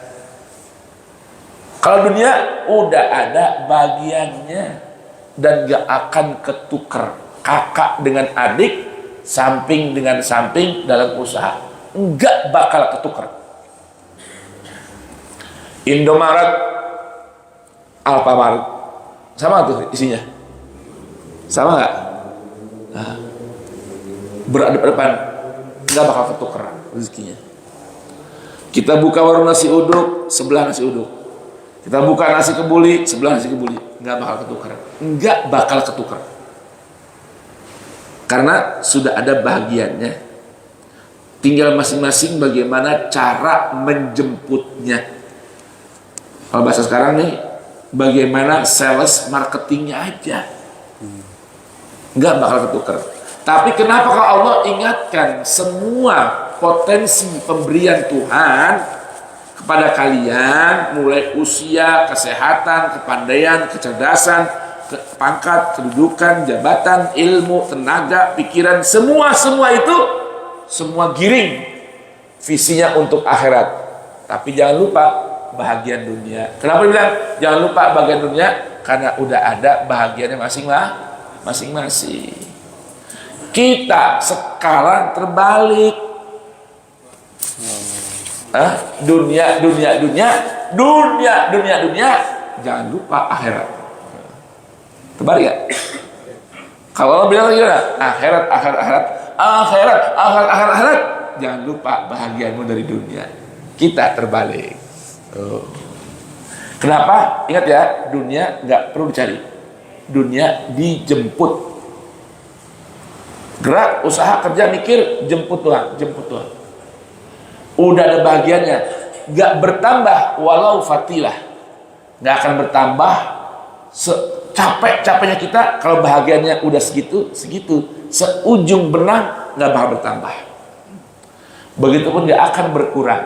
Kalau dunia udah ada bagiannya dan gak akan ketukar. Kakak dengan adik, samping dengan samping dalam usaha, enggak bakal ketukar. Indomaret, Alfamaret, sama tuh isinya, sama nggak? Nah, berhadapan, nggak bakal ketukar rezekinya. Kita buka warung nasi uduk, sebelah nasi uduk. Kita buka nasi kebuli, sebelah nasi kebuli, nggak bakal ketukar, nggak bakal ketukar. Karena sudah ada bahagiannya. Tinggal masing-masing bagaimana cara menjemputnya. Kalau bahasa sekarang nih, bagaimana sales marketingnya aja. Nggak bakal ketukar. Tapi kenapa kalau Allah ingatkan semua potensi pemberian Tuhan kepada kalian, mulai usia, kesehatan, kepandaian, kecerdasan, pangkat, kedudukan, jabatan, ilmu, tenaga, pikiran, semua itu semua giring visinya untuk akhirat. Tapi jangan lupa bahagian dunia. Kenapa bilang jangan lupa bahagian dunia? Karena udah ada bahagiannya masing-masing. Kita sekarang terbalik. Dunia, jangan lupa akhirat. Terbalik ya? Kalau bilang gimana? Akhirat. Jangan lupa bahagiamu dari dunia. Kita terbalik. Kenapa? Ingat ya, dunia nggak perlu dicari. Dunia dijemput. Gerak, usaha, kerja, mikir, jemput Tuhan. Udah ada bahagiannya. Nggak bertambah walau fatilah. Nggak akan bertambah capek-capeknya kita kalau bahagiannya udah segitu, seujung benang nggak bakal bertambah. Begitupun nggak akan berkurang.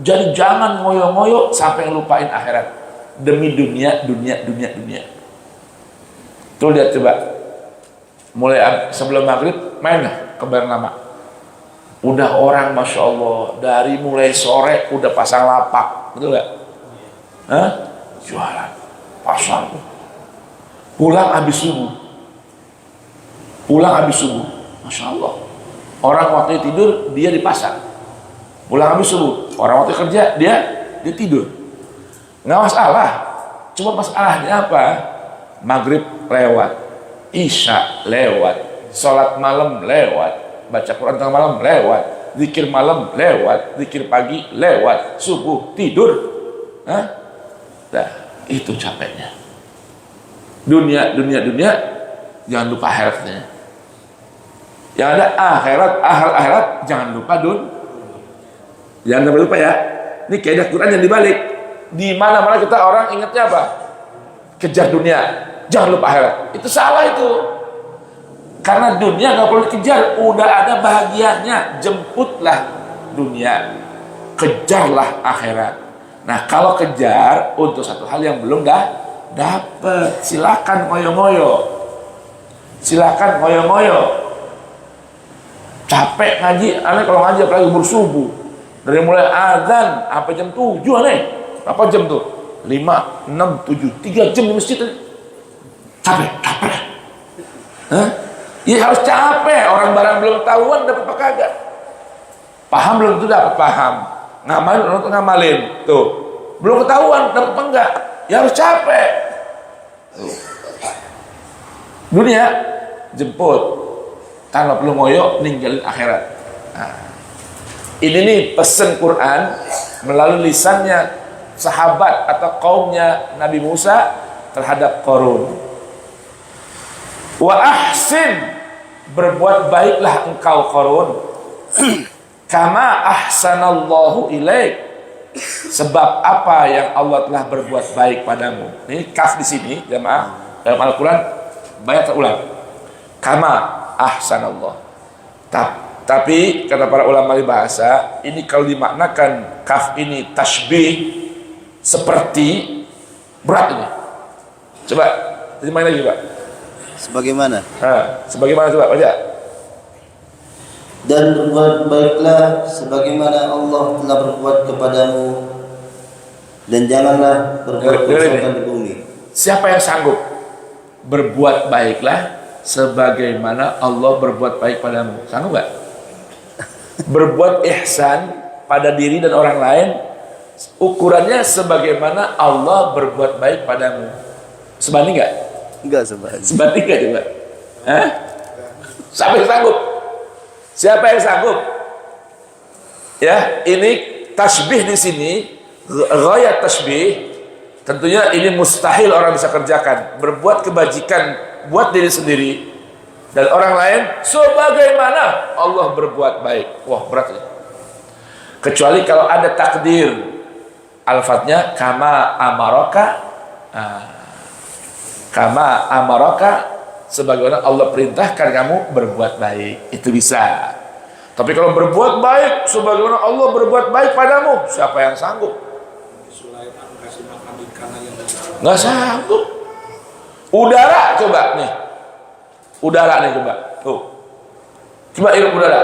Jadi jangan ngoyo-ngoyo sampai lupain akhirat demi dunia. Tuh lihat coba, mulai sebelum maghrib main ke Bernama. Udah orang masya Allah dari mulai sore udah pasang lapak, betul nggak? Jualan pasar. Pulang habis subuh, masya Allah. Orang waktu tidur dia di pasar. Pulang habis subuh, orang waktu kerja dia tidur. Nggak masalah. Cuma masalahnya apa? Maghrib lewat, isya lewat, sholat malam lewat, baca Quran tengah malam lewat, zikir malam lewat, zikir pagi lewat, subuh tidur. Nah, itu capeknya. Dunia, jangan lupa akhiratnya. Yang ada akhirat, jangan lupa jangan lupa ya. Ini kaidah Quran yang dibalik. Di mana-mana kita orang ingatnya apa? Kejar dunia, jangan lupa akhirat. Itu salah itu. Karena dunia nggak perlu dikejar, udah ada bahagianya. Jemputlah dunia, kejarlah akhirat. Nah kalau kejar untuk satu hal yang belum dapat, silakan ngoyo-ngoyo. Capek ngaji, aneh kalau ngaji apalagi bersubuh. Dari mulai azan sampai jam 7 aneh. Berapa jam tuh? 5, 6, 7, 3 jam di masjid. Capek. Ya harus capek. Orang barang belum tahuan dapat apa kagak. Paham belum tuh dapat paham. Ngamalin tuh. Belum ketahuan dapat apa enggak. Ya harus capek. Dunia jemput, tanpa perlu ngoyo, ninggalin akhirat. Nah, ini nih pesan Quran melalui lisannya sahabat atau kaumnya Nabi Musa terhadap Qarun. Wa ahsin, berbuat baiklah engkau Qarun, kama ahsanallahu ilaik, sebab apa yang Allah telah berbuat baik padamu. Ini kaf di sini jemaah dalam Al-Quran banyak terulang. Kama ahsanallah. Tapi kata para ulama bahasa, ini kalau dimaknakan kaf ini tasbih seperti, berat ini. Coba dimana lagi Pak? Sebagaimana? Sebagaimana coba baca. Dan berbuat baiklah sebagaimana Allah telah berbuat kepadamu, dan janganlah berbuat kerusakan di bumi. Siapa yang sanggup berbuat baiklah sebagaimana Allah berbuat baik padamu. Sanggup nggak? Berbuat ihsan pada diri dan orang lain, ukurannya sebagaimana Allah berbuat baik padamu. Sebanding nggak? Enggak sebanding. Sebanding nggak coba? Hah? Siapa yang sanggup? Siapa yang sanggup? Ya, ini tasbih di sini, ghayat tasbih. Tentunya ini mustahil orang bisa kerjakan. Berbuat kebajikan buat diri sendiri dan orang lain sebagaimana Allah berbuat baik. Wah, berat ya. Kecuali kalau ada takdir, alfatnya kama amaraka, kama amaraka, sebagaimana Allah perintahkan kamu berbuat baik, itu bisa. Tapi kalau berbuat baik sebagaimana Allah berbuat baik padamu, siapa yang sanggup? Nggak sanggup. Udara coba nih, udara nih coba, tuh, coba hirup udara,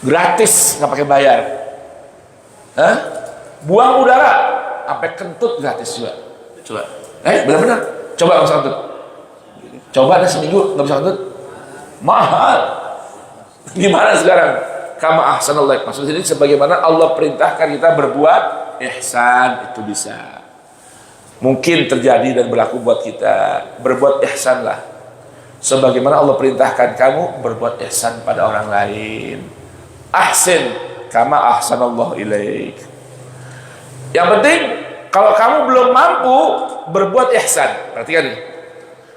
gratis, nggak pakai bayar. Hah? Buang udara, sampai kentut gratis juga. Coba, benar-benar, coba nggak bisa kentut. Coba ada seminggu nggak bisa kentut, mahal. Gimana sekarang? Kama ahsanallah. Maksud ini sebagaimana Allah perintahkan kita berbuat ihsan, itu bisa. Mungkin terjadi dan berlaku buat kita. Berbuat ihsanlah sebagaimana Allah perintahkan kamu berbuat ihsan pada orang lain. Ahsin kama ahsanallahu ilaik. Yang penting kalau kamu belum mampu berbuat ihsan, perhatikan nih.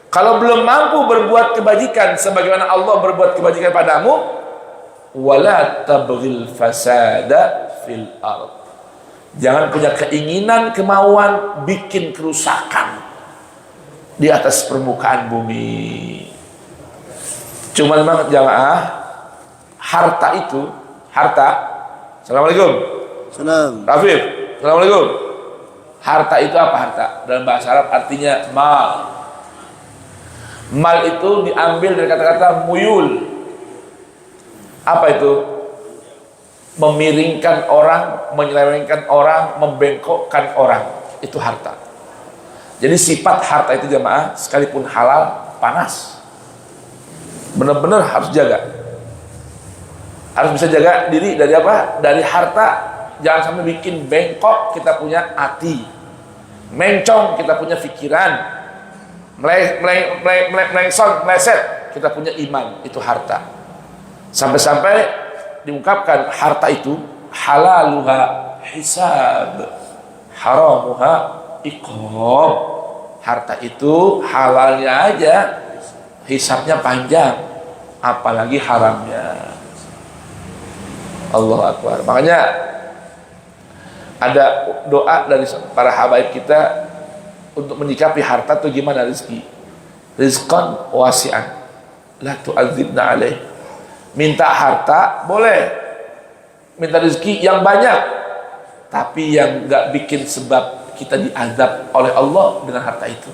Kalau belum mampu berbuat kebajikan sebagaimana Allah berbuat kebajikan padamu, wala tabghil fasada fil ard. Jangan punya keinginan, kemauan bikin kerusakan di atas permukaan bumi. Cuma memang jamaah, harta itu, harta. Assalamualaikum. Salam. Rafif, assalamualaikum. Harta itu apa harta? Dalam bahasa Arab artinya mal. Mal itu diambil dari kata-kata muyul. Apa itu? Memiringkan orang, menyelewengkan orang, membengkokkan orang. Itu harta. Jadi sifat harta itu jamaah, sekalipun halal, panas. Benar-benar harus jaga. Harus bisa jaga diri dari apa? Dari harta. Jangan sampai bikin bengkok kita punya hati, mencong kita punya pikiran, meleset kita punya iman. Itu harta. Sampai-sampai diungkapkan harta itu halaluha hisab, haramuha iqab. Harta itu halalnya aja hisabnya panjang, apalagi haramnya. Allahu Akbar. Makanya ada doa dari para habaib kita untuk menyikapi harta itu gimana rezeki. Rizqan wasi'an la tu'adzibna alaih. Minta harta boleh, minta rezeki yang banyak, tapi yang nggak bikin sebab kita diazab oleh Allah dengan harta itu.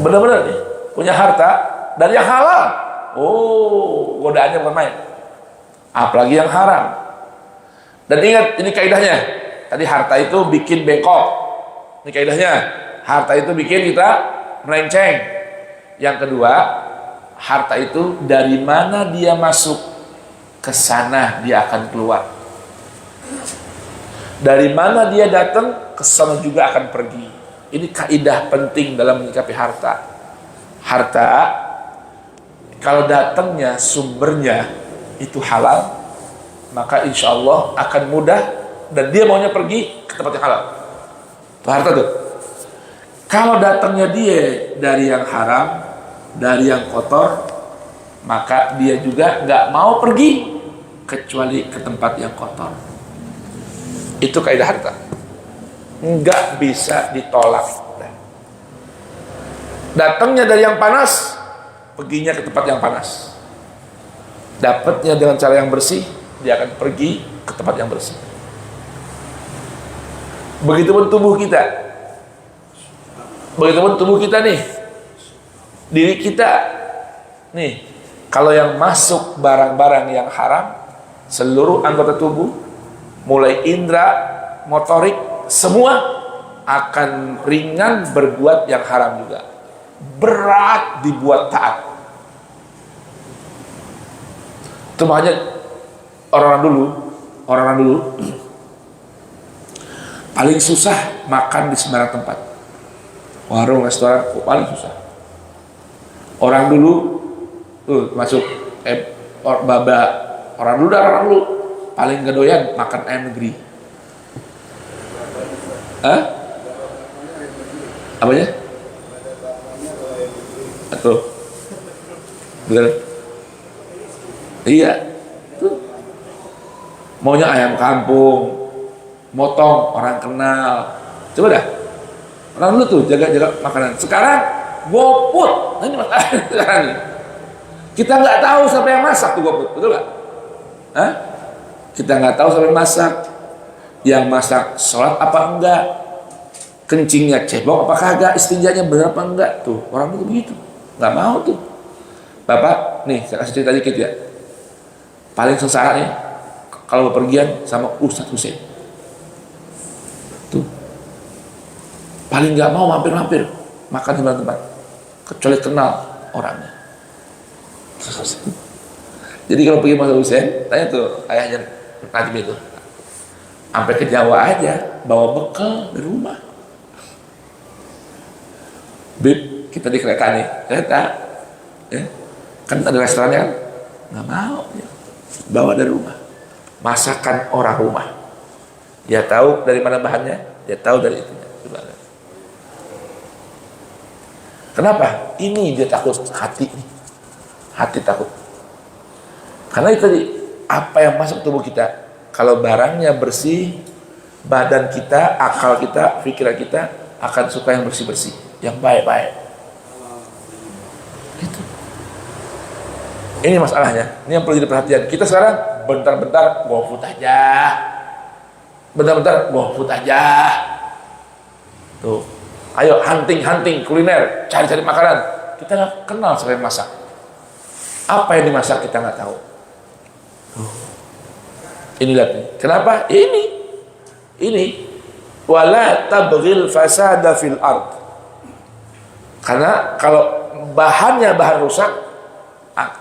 Benar-benar nih punya harta dari yang halal, oh godaannya bukan main, apalagi yang haram. Dan ingat ini kaidahnya, tadi harta itu bikin bengkok, ini kaidahnya, harta itu bikin kita melenceng. Yang kedua, harta itu dari mana dia masuk, ke sana dia akan keluar. Dari mana dia datang, ke sana juga akan pergi. Ini kaidah penting dalam menyikapi harta. Harta kalau datangnya sumbernya itu halal, maka insya Allah akan mudah dan dia maunya pergi ke tempat yang halal. Itu harta tuh. Kalau datangnya dia dari yang haram, dari yang kotor, maka dia juga nggak mau pergi kecuali ke tempat yang kotor. Itu kaidah harta, nggak bisa ditolak. Datangnya dari yang panas, perginya ke tempat yang panas. Dapatnya dengan cara yang bersih, dia akan pergi ke tempat yang bersih. Begitupun tubuh kita, begitupun tubuh kita nih, diri kita nih, kalau yang masuk barang-barang yang haram, seluruh anggota tubuh mulai indera, motorik, semua akan ringan berbuat yang haram juga. berat dibuat taat. Itu makanya orang-orang dulu paling susah makan di sembarang tempat. Warung, restoran paling susah. Orang dulu tuh masuk orang dulu paling gak doyan makan ayam negeri. Apanya? Atau bener? Iya. Tuh. Maunya ayam kampung, motong orang kenal. Coba dah. Orang dulu tuh jaga makanan. Sekarang GoFood. Nah, ini masalah sekarang nih. Kita nggak tahu siapa yang masak tuh GoFood, betul nggak? Kita nggak tahu siapa yang masak. Yang masak sholat apa enggak? Kencingnya cebok apa kagak? Istinjanya bener apa enggak? Tuh orang itu begitu. Nggak mau tuh. Bapak, nih saya kasih cerita dikit ya. Paling sengsara nih kalau bepergian sama Ustadz Hussein. Tuh. Paling nggak mau mampir-mampir makan di tempat, kecuali kenal orangnya. Jadi kalau pergi sama Hussein, tanya tuh ayahnya Najmi itu, sampai ke Jawa aja bawa bekal dari rumah. Bib, kita di kereta nih, ya. Kan ada restorannya kan, nggak mau, ya. Bawa dari rumah, masakan orang rumah. Dia tahu dari mana bahannya, dia tahu dari itunya. Kenapa? Ini dia takut hati nih. Hati takut. Karena itu tadi, apa yang masuk tubuh kita, kalau barangnya bersih, badan kita, akal kita, pikiran kita akan suka yang bersih-bersih, yang baik-baik. Gitu. Ini masalahnya. Ini yang perlu jadi perhatian. Kita sekarang bentar-bentar GoFood aja. Bentar-bentar GoFood aja. Tuh. Ayo hunting kuliner, cari-cari makanan. Kita nggak kenal siapa yang masak. Apa yang dimasak kita nggak tahu. Ini lihat nih. Kenapa? Ini. Wala tabghil fasada fil ard. Karena kalau bahan rusak,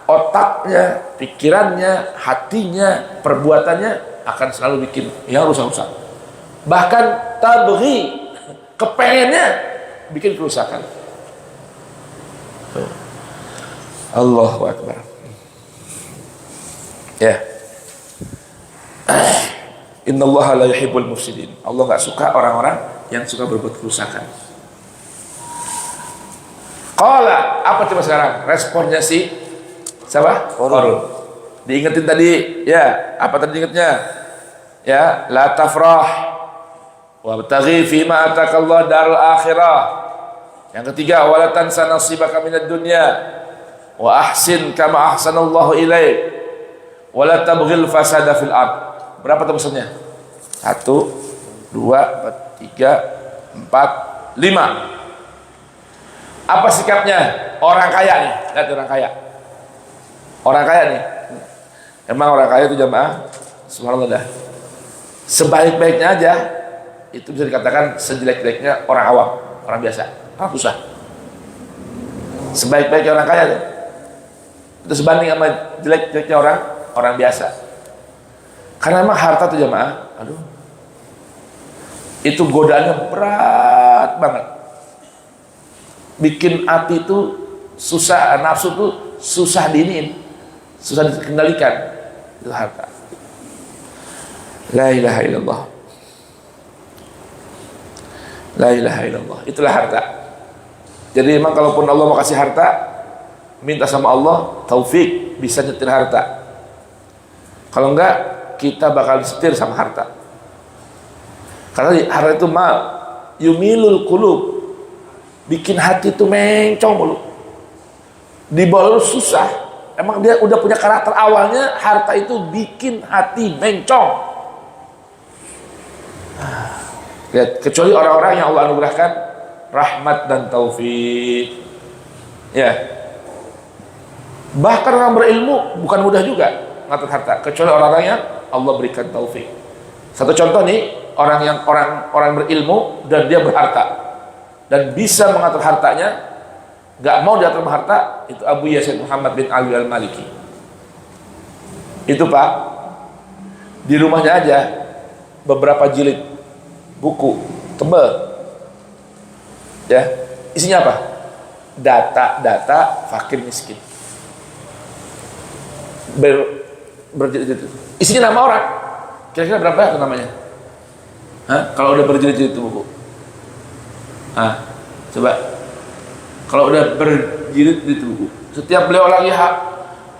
otaknya, pikirannya, hatinya, perbuatannya akan selalu bikin yang rusak-rusak. Bahkan tabghi, kepengennya bikin kerusakan. Allahu Akbar. Ya. Innallaha la yuhibbul mufsidin. Allah enggak suka orang-orang yang suka berbuat kerusakan. Qala, apa coba sekarang responnya si siapa? Qarun. Diingetin tadi, ya. Apa tadi ingetnya? Ya, la tafrah wabtaghi fima atakallahu darul akhirah. Yang ketiga, wala tansa nasibaka minad dunya wa ahsin kama ahsanallahu ilaik wala tabghil fasada fil ard. Berapa tuh pesannya? 1 2 3 4 5. Apa sikapnya orang kaya nih? Lihat orang kaya. Orang kaya nih. Emang orang kaya itu jamaah subhanallah dah. Sebaik-baiknya aja itu bisa dikatakan sejelek-jeleknya orang awam, orang biasa, orang susah. Sebaik-baiknya orang kaya itu sebanding sama jelek-jeleknya orang biasa. Karena memang harta itu jamaah, itu godaannya berat banget. Bikin hati itu susah, nafsu itu susah diinin, susah dikendalikan. Itu harta. La ilaha illallah. La ilaha illallah. Itulah harta. Jadi memang kalaupun Allah mau kasih harta, minta sama Allah taufik bisa nyetir harta. Kalau enggak, kita bakal disetir sama harta. Karena harta itu mal yumilul qulub, bikin hati itu mencong mulu. Dibawa susah. Emang dia udah punya karakter awalnya, harta itu bikin hati mencong. Lihat, kecuali orang-orang yang Allah anugerahkan rahmat dan taufik. Ya. Bahkan orang berilmu bukan mudah juga ngatur harta, kecuali orang-orang yang Allah berikan taufik. Satu contoh nih, orang berilmu dan dia berharta dan bisa mengatur hartanya, nggak mau diatur harta, itu Abu Yazid Muhammad bin Ali al-Maliki. Itu Pak, di rumahnya aja beberapa jilid buku tebal, ya, isinya apa? Data-data fakir miskin. Berjilid-jilid. Isinya nama orang. Kira-kira berapa itu namanya? Hah? Kalau udah berjilid-jilid itu buku. Coba. Kalau udah berjilid itu buku. Setiap beliau lagi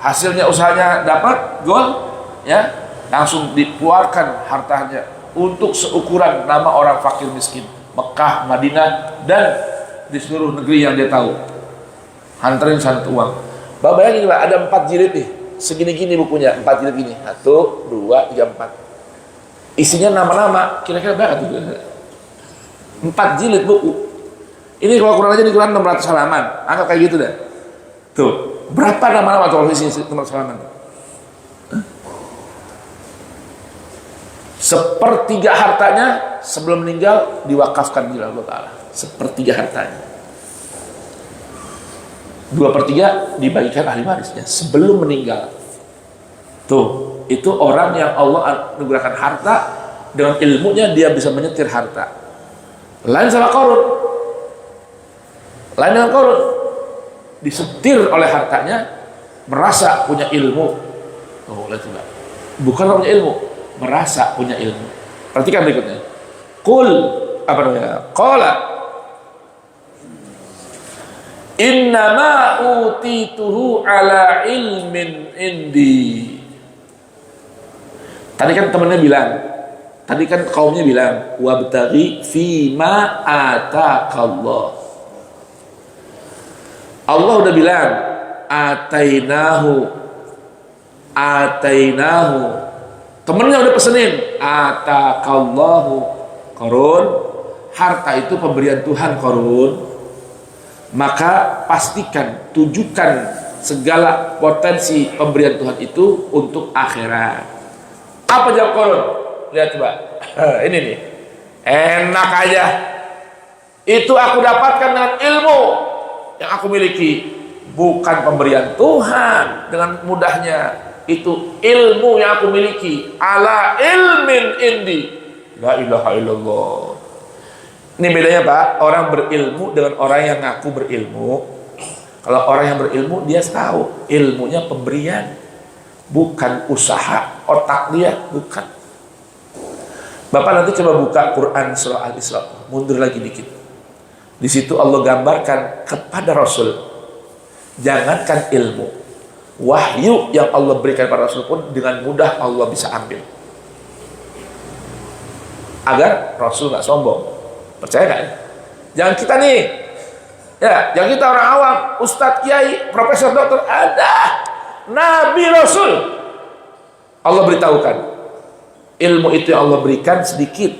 hasilnya usahanya dapat gol, ya, langsung dikeluarkan hartanya untuk seukuran nama orang fakir miskin Mekah, Madinah, dan di seluruh negeri yang dia tahu. Hantarin satu uang. Bapak bayangin Pak, ada 4 jilid nih, segini-gini bukunya, 4 jilid gini, 1, 2, 3, 4. Isinya nama-nama, kira-kira berapa tuh? 4 jilid buku. Ini kalau kurang aja di Quran 600 halaman, anggap kayak gitu dah. Tuh, berapa nama-nama tuh isi 600 halaman? Sepertiga hartanya sebelum meninggal diwakafkan di Allah Ta'ala. Sepertiga hartanya. 2/3 dibagikan ahli warisnya sebelum meninggal. Tuh, itu orang yang Allah anugerahkan harta, dengan ilmunya dia bisa menyetir harta. Lain sama Qarun. Lain dengan Qarun, disetir oleh hartanya, merasa punya ilmu. Oh, lihat juga. Bukan punya ilmu, merasa punya ilmu. Perhatikan berikutnya. Qala innama utituhu ala ilmin indi. Tadi kan temannya bilang, tadi kan kaumnya bilang, wabtaghi fima ataqallah. Allah udah bilang, atainahu. Temennya udah pesenin, ataqallahu. Qarun, harta itu pemberian Tuhan Qarun. Maka pastikan, tujukan segala potensi pemberian Tuhan itu untuk akhirat. Apa jawab Qarun? Lihat coba. Ini nih. Enak aja. Itu aku dapatkan dengan ilmu yang aku miliki, bukan pemberian Tuhan dengan mudahnya. Itu ilmu yang aku miliki, ala ilmin indi. La ilaha illallah. Ini bedanya Pak, orang berilmu dengan orang yang ngaku berilmu. Kalau orang yang berilmu, dia tahu ilmunya pemberian, bukan usaha otak dia, bukan. Bapak nanti coba buka Quran surah Al-Isra, mundur lagi dikit. Di situ Allah gambarkan kepada Rasul, jangankan ilmu, wahyu yang Allah berikan pada Rasul pun dengan mudah Allah bisa ambil. Agar Rasul nggak sombong. Percaya nggak? Jangan kita nih, ya, jangan kita orang awam, ustadz, kiai, profesor, dokter, ada Nabi Rasul. Allah beritahukan, ilmu itu yang Allah berikan sedikit,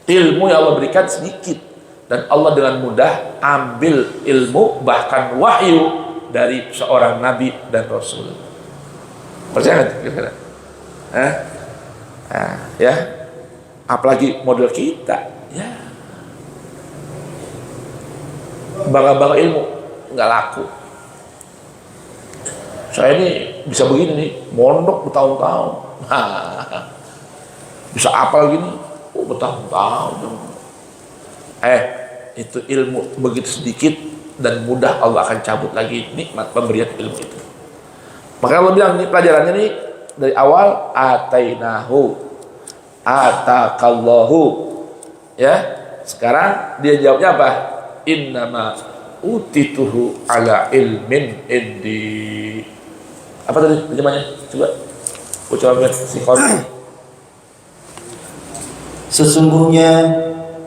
ilmu yang Allah berikan sedikit. Dan Allah dengan mudah ambil ilmu, bahkan wahyu dari seorang Nabi dan Rasul. Percaya nggak kira-kira? Ya, apalagi model kita, ya, bangga-bangga ilmu nggak laku. Saya ini bisa begini nih, mondok bertahun-tahun, bisa apal gini, bertahun-tahun. Itu ilmu begitu sedikit dan mudah Allah akan cabut lagi nikmat pemberian ilmu itu. Maka Allah bilang ini pelajarannya nih dari awal, atainahu, ataqallahu. Ya, sekarang dia jawabnya apa? Innama utituhu ala ilmin indi. Apa tadi terjemahnya? Coba lihat si Qarun. Sesungguhnya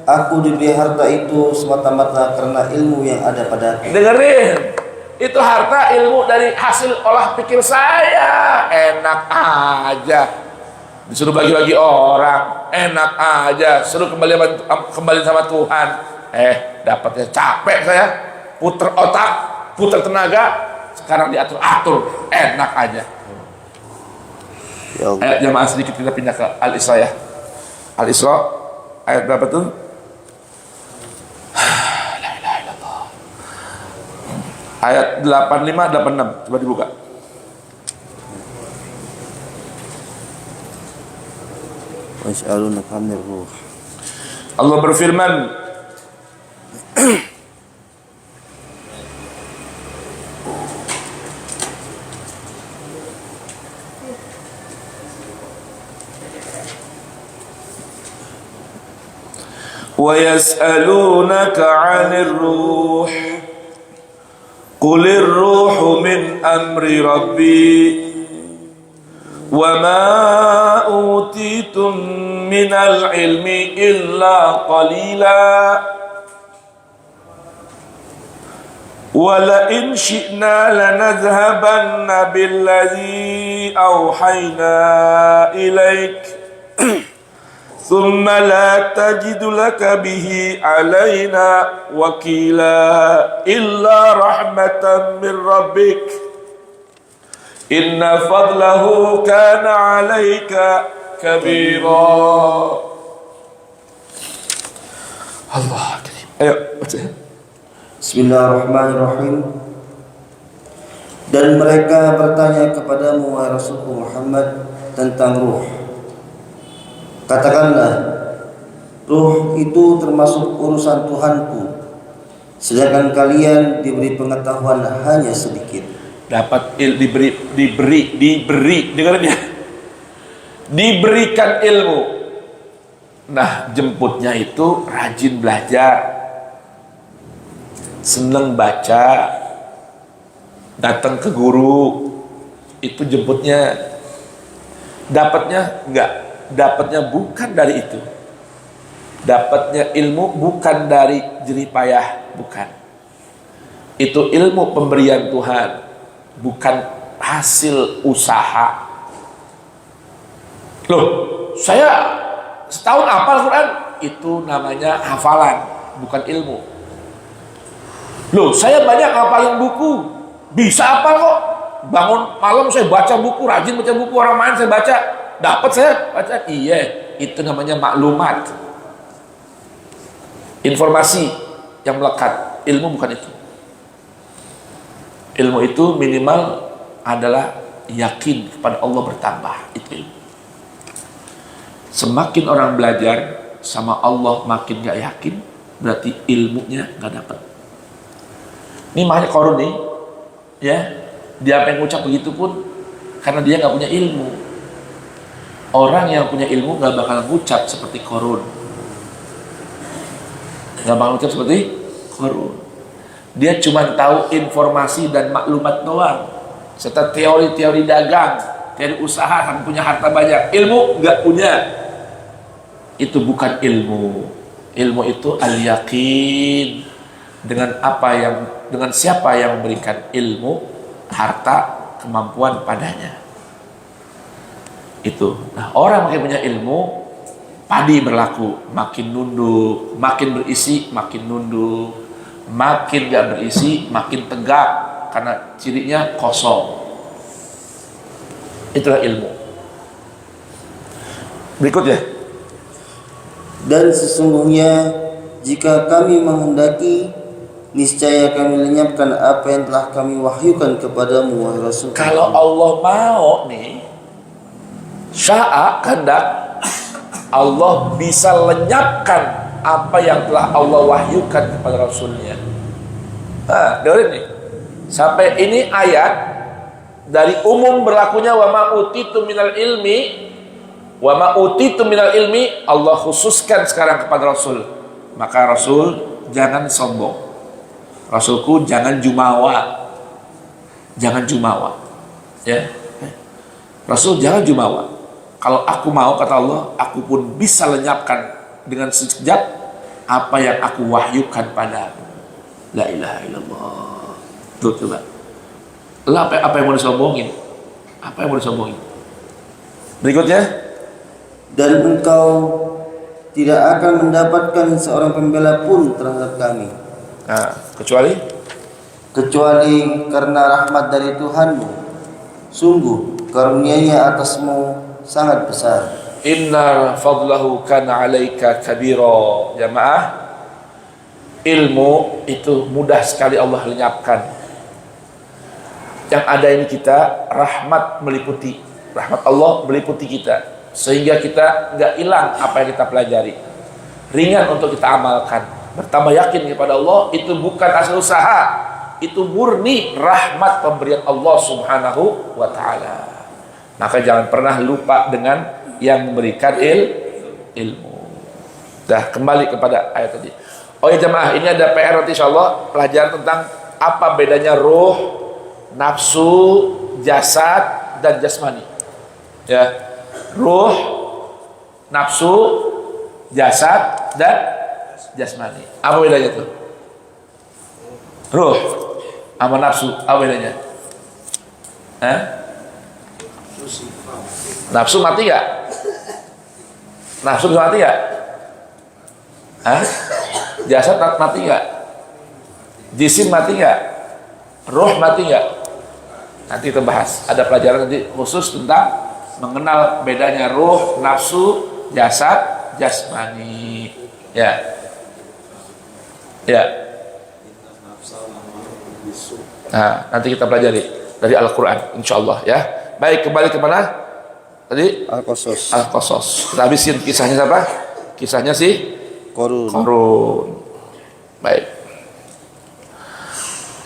aku diberi harta itu semata-mata karena ilmu yang ada padaku. Dengerin, itu harta ilmu dari hasil olah pikir saya. Enak aja disuruh bagi-bagi orang, enak aja suruh kembali sama Tuhan. Dapatnya capek saya, puter otak, puter tenaga, sekarang diatur-atur, enak aja. Ya, ayat jamaah sedikit kita pindah ke Al-Isra ya. Al-Isra ayat berapa tuh? La ilaha illallah. Ayat 85 86. Coba dibuka. Was'alunaka 'anir ruh. Allah berfirman, وَيَسْأَلُونَكَ عَنِ الرُّوحِ قُلِ الرُّوحُ مِنْ أَمْرِ رَبِّي وَمَا أُوتِيتُم مِّنَ الْعِلْمِ إِلَّا قَلِيلًا وَلَئِنْ شِئْنَا لَنَذْهَبَنَّ بِالَّذِي أَوْحَيْنَا إِلَيْكَ ثُمَّ لَا تَجِدُ لَكَ بِهِ عَلَيْنَا وَكِيلًا إِلَّا رَحْمَةً مِّن رَّبِّكَ إِنَّ فَضْلَهُ كَانَ عَلَيْكَ كَبِيرًا. Allah karim. Ayo baca. Bismillahirrahmanirrahim. Dan mereka bertanya kepadamu wahai Rasulullah Muhammad tentang ruh. Katakanlah, ruh itu termasuk urusan Tuhanku, sedangkan kalian diberi pengetahuan hanya sedikit. Diberi, dengarin ya. Diberikan ilmu. Nah, jemputnya itu rajin belajar, seneng baca, datang ke guru, itu jemputnya. Dapatnya enggak, dapatnya bukan dari itu. Dapatnya ilmu bukan dari jerih payah, bukan. Itu ilmu pemberian Tuhan, bukan hasil usaha. Loh, saya setahun hafal Quran, itu namanya hafalan, bukan ilmu. Loh, saya banyak hafalin buku, bisa hafal kok. Bangun malam saya baca buku, rajin baca buku, orang main saya baca, dapat saya baca. Iya, itu namanya maklumat, informasi yang melekat. Ilmu bukan itu. Ilmu itu minimal adalah yakin kepada Allah bertambah, itu ilmu. Semakin orang belajar sama Allah makin gak yakin, berarti ilmunya gak dapat. Ini makanya Qarun nih, ya, dia pengen ngucap begitu pun karena dia gak punya ilmu. Orang yang punya ilmu gak bakal ngucap seperti Qarun, gak bakal ngucap seperti Qarun. Dia cuma tahu informasi dan maklumat doang, serta teori-teori dagang, teori usaha, kan punya harta banyak. Ilmu nggak punya. Itu bukan ilmu. Ilmu itu al-yakin dengan siapa yang memberikan ilmu, harta, kemampuan padanya. Itu. Nah, orang makin punya ilmu, padi berlaku, makin nunduk, makin berisi, makin nunduk. Makin gak berisi, makin tegak, karena cirinya kosong. Itulah ilmu. Berikutnya. Dan sesungguhnya jika kami menghendaki, niscaya kami lenyapkan apa yang telah kami wahyukan kepadamu wahai Rasul. Kalau Allah mau nih, syaa, kehendak, Allah bisa lenyapkan apa yang telah Allah wahyukan kepada Rasulnya. Nah, dengerin nih. Sampai ini ayat dari umum berlakunya wa ma utitu minal ilmi, Allah khususkan sekarang kepada Rasul. Maka Rasul jangan sombong. Rasulku jangan jumawa. Jangan jumawa. Ya. Rasul jangan jumawa. Kalau aku mau, kata Allah, aku pun bisa lenyapkan dengan sekejap apa yang aku wahyukan padamu. La ilaha illallah. Tuh, coba. Lah apa yang mau disombongin? Apa yang mau disombongin? Berikutnya. Dan engkau tidak akan mendapatkan seorang pembela pun terhadap kami. Nah, kecuali karena rahmat dari Tuhanmu. Sungguh karunia-Nya atasmu sangat besar. Inna fadlahu kana 'alaika kabira. Jamaah, ilmu itu mudah sekali Allah lenyapkan. yang ada ini kita, rahmat meliputi, rahmat Allah meliputi kita, sehingga kita nggak hilang apa yang kita pelajari, ringan untuk kita amalkan, bertambah yakin kepada Allah. Itu bukan hasil usaha, itu murni rahmat pemberian Allah Subhanahu wa Ta'ala. Maka jangan pernah lupa dengan yang memberikan ilmu. Dah, kembali kepada ayat tadi. Oh ya jemaah, ini ada PR nanti insyaallah, pelajaran tentang apa bedanya ruh, nafsu, jasad, dan jasmani. Ya, ruh, nafsu, jasad, dan jasmani. Apa bedanya tuh? Ruh sama nafsu, apa bedanya? Nafsu mati gak? Nafsu bisa mati gak? Jasad mati gak? Jisim mati gak? Ruh mati gak? Nanti kita bahas. Ada pelajaran nanti khusus tentang mengenal bedanya ruh, nafsu, jasad, jasmani. Ya. Ya. Nah, nanti kita pelajari dari Al-Quran, insyaallah ya. Baik, kembali ke mana? Tadi Al-Qasas. Al-Qasas. Kita habisin kisahnya siapa? Kisahnya si Qarun. Baik.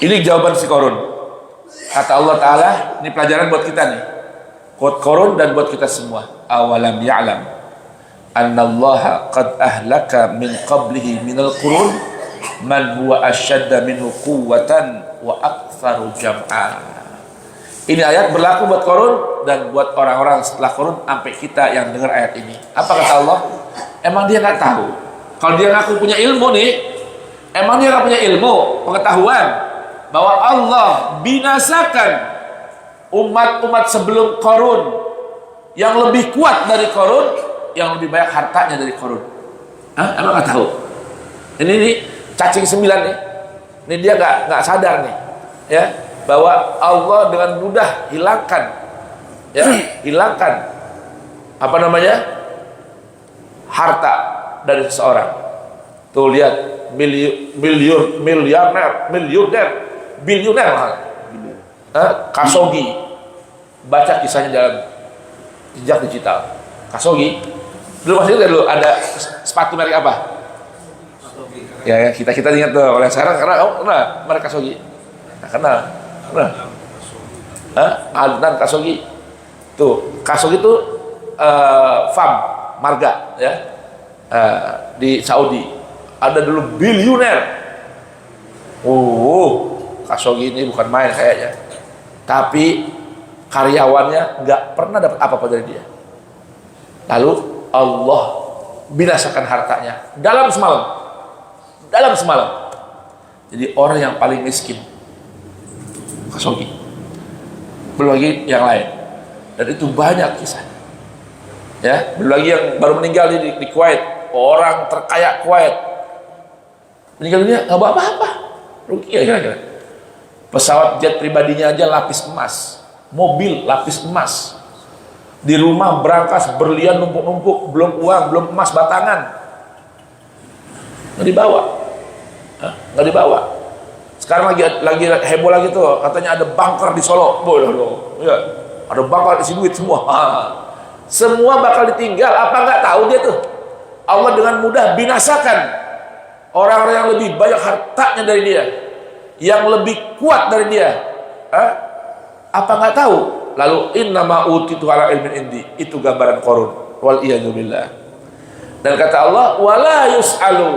Ini jawaban si Qarun. Kata Allah Ta'ala, ini pelajaran buat kita nih, buat Qarun dan buat kita semua. Awalam ya'lam annallaha qad ahlaka min qablihi minal qurun man huwa asyadda minhu quwwatan wa aktsaru jam'a. Ini ayat berlaku buat Qarun dan buat orang-orang setelah Qarun sampai kita yang dengar ayat ini. Apa kata Allah? Emang dia nggak tahu? Kalau dia ngaku punya ilmu nih, emang dia nggak punya ilmu, pengetahuan bahwa Allah binasakan umat-umat sebelum Qarun yang lebih kuat dari Qarun, yang lebih banyak hartanya dari Qarun. Emang nggak tahu? Ini cacing 9 nih. Ini dia nggak sadar nih, ya, bahwa Allah dengan mudah hilangkan apa namanya, harta dari seseorang. Tuh lihat, bilioner Khashoggi, baca kisahnya dalam jejak digital. Khashoggi dulu masih dulu ada sepatu merek apa? Ya, kita ingat tuh. Oleh sekarang karena merek Khashoggi. Nah, kenal. Adnan Khashoggi. Tuh, Khashoggi itu farm marga ya. Di Saudi. Ada dulu bilioner. Khashoggi ini bukan main kayaknya. Tapi karyawannya nggak pernah dapat apa-apa dari dia. Lalu Allah binasakan hartanya dalam semalam. Jadi orang yang paling miskin Khashoggi. Belum lagi yang lain. Dan itu banyak kisah. Ya, belum lagi yang baru meninggal di Kuwait, orang terkaya Kuwait. Meninggal dunia nggak bawa apa-apa. Rugi kira-kira. Pesawat jet pribadinya aja lapis emas, mobil lapis emas, di rumah berangkas berlian numpuk-numpuk, belum uang, belum emas batangan, nggak dibawa. Sekarang lagi heboh lagi tuh, katanya ada bunker di Solo, ya, ada bunker isi duit semua. Semua bakal ditinggal. Apa nggak tahu dia tuh? Allah dengan mudah binasakan orang-orang yang lebih banyak hartanya dari dia, yang lebih kuat dari dia. Apa nggak tahu? Lalu innama utitu ala ilmin indi, itu gambaran Qarun. Wal iyadu billah. Dan kata Allah, wala yus'alu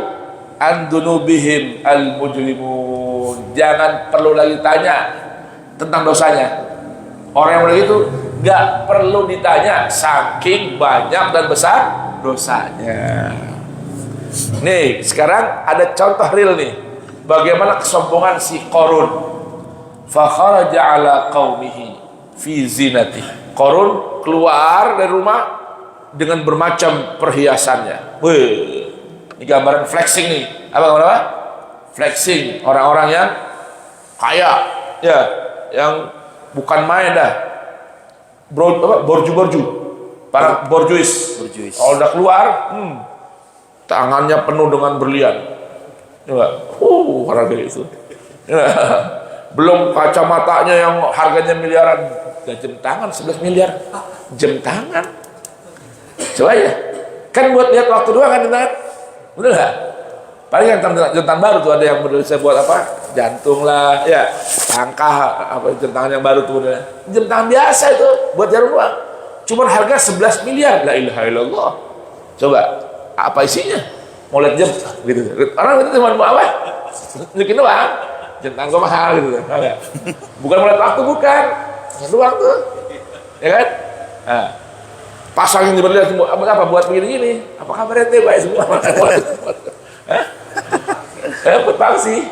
an dunubihim al mujrimun. Jangan perlu lagi tanya tentang dosanya. Orang yang begitu nggak perlu ditanya, saking banyak dan besar dosanya. Nih, sekarang ada contoh real nih, bagaimana kesombongan si Qarun. Fa kharaja ala qaumihi fi zinati. Qarun keluar dari rumah dengan bermacam perhiasannya. Wih, ini gambaran flexing nih. Apa? Flexing orang-orang yang kaya, ya, yang bukan main dah. Borju, para borjuis. Kalau udah keluar, tangannya penuh dengan berlian. Coba, harga itu. Belum kacamatanya yang harganya miliaran. Dan jam tangan 11 miliar. Jam tangan. Coba ya. Kan buat lihat waktu doang kan jam tangan. Bener nggak? Paling yang jam tangan baru tuh ada yang berusaha buat apa? Jantung lah, ya, langkah apa jam tangan yang baru tuh. Jam tangan biasa itu buat jarum doang. Cuman harga 11 miliar. La ilaha illallah. Coba apa isinya? Mau lihat jam gitu. Orang itu cuma mau apa? Nunjukin doang. Jam tangan gua mahal gitu. Bukan mau lihat waktu, bukan. Doang tuh. Ya kan? Nah, pasang yang dibeli apa buat begini-gini. Apa kabarnya teh baik semua? Hah? Dapat pangsi.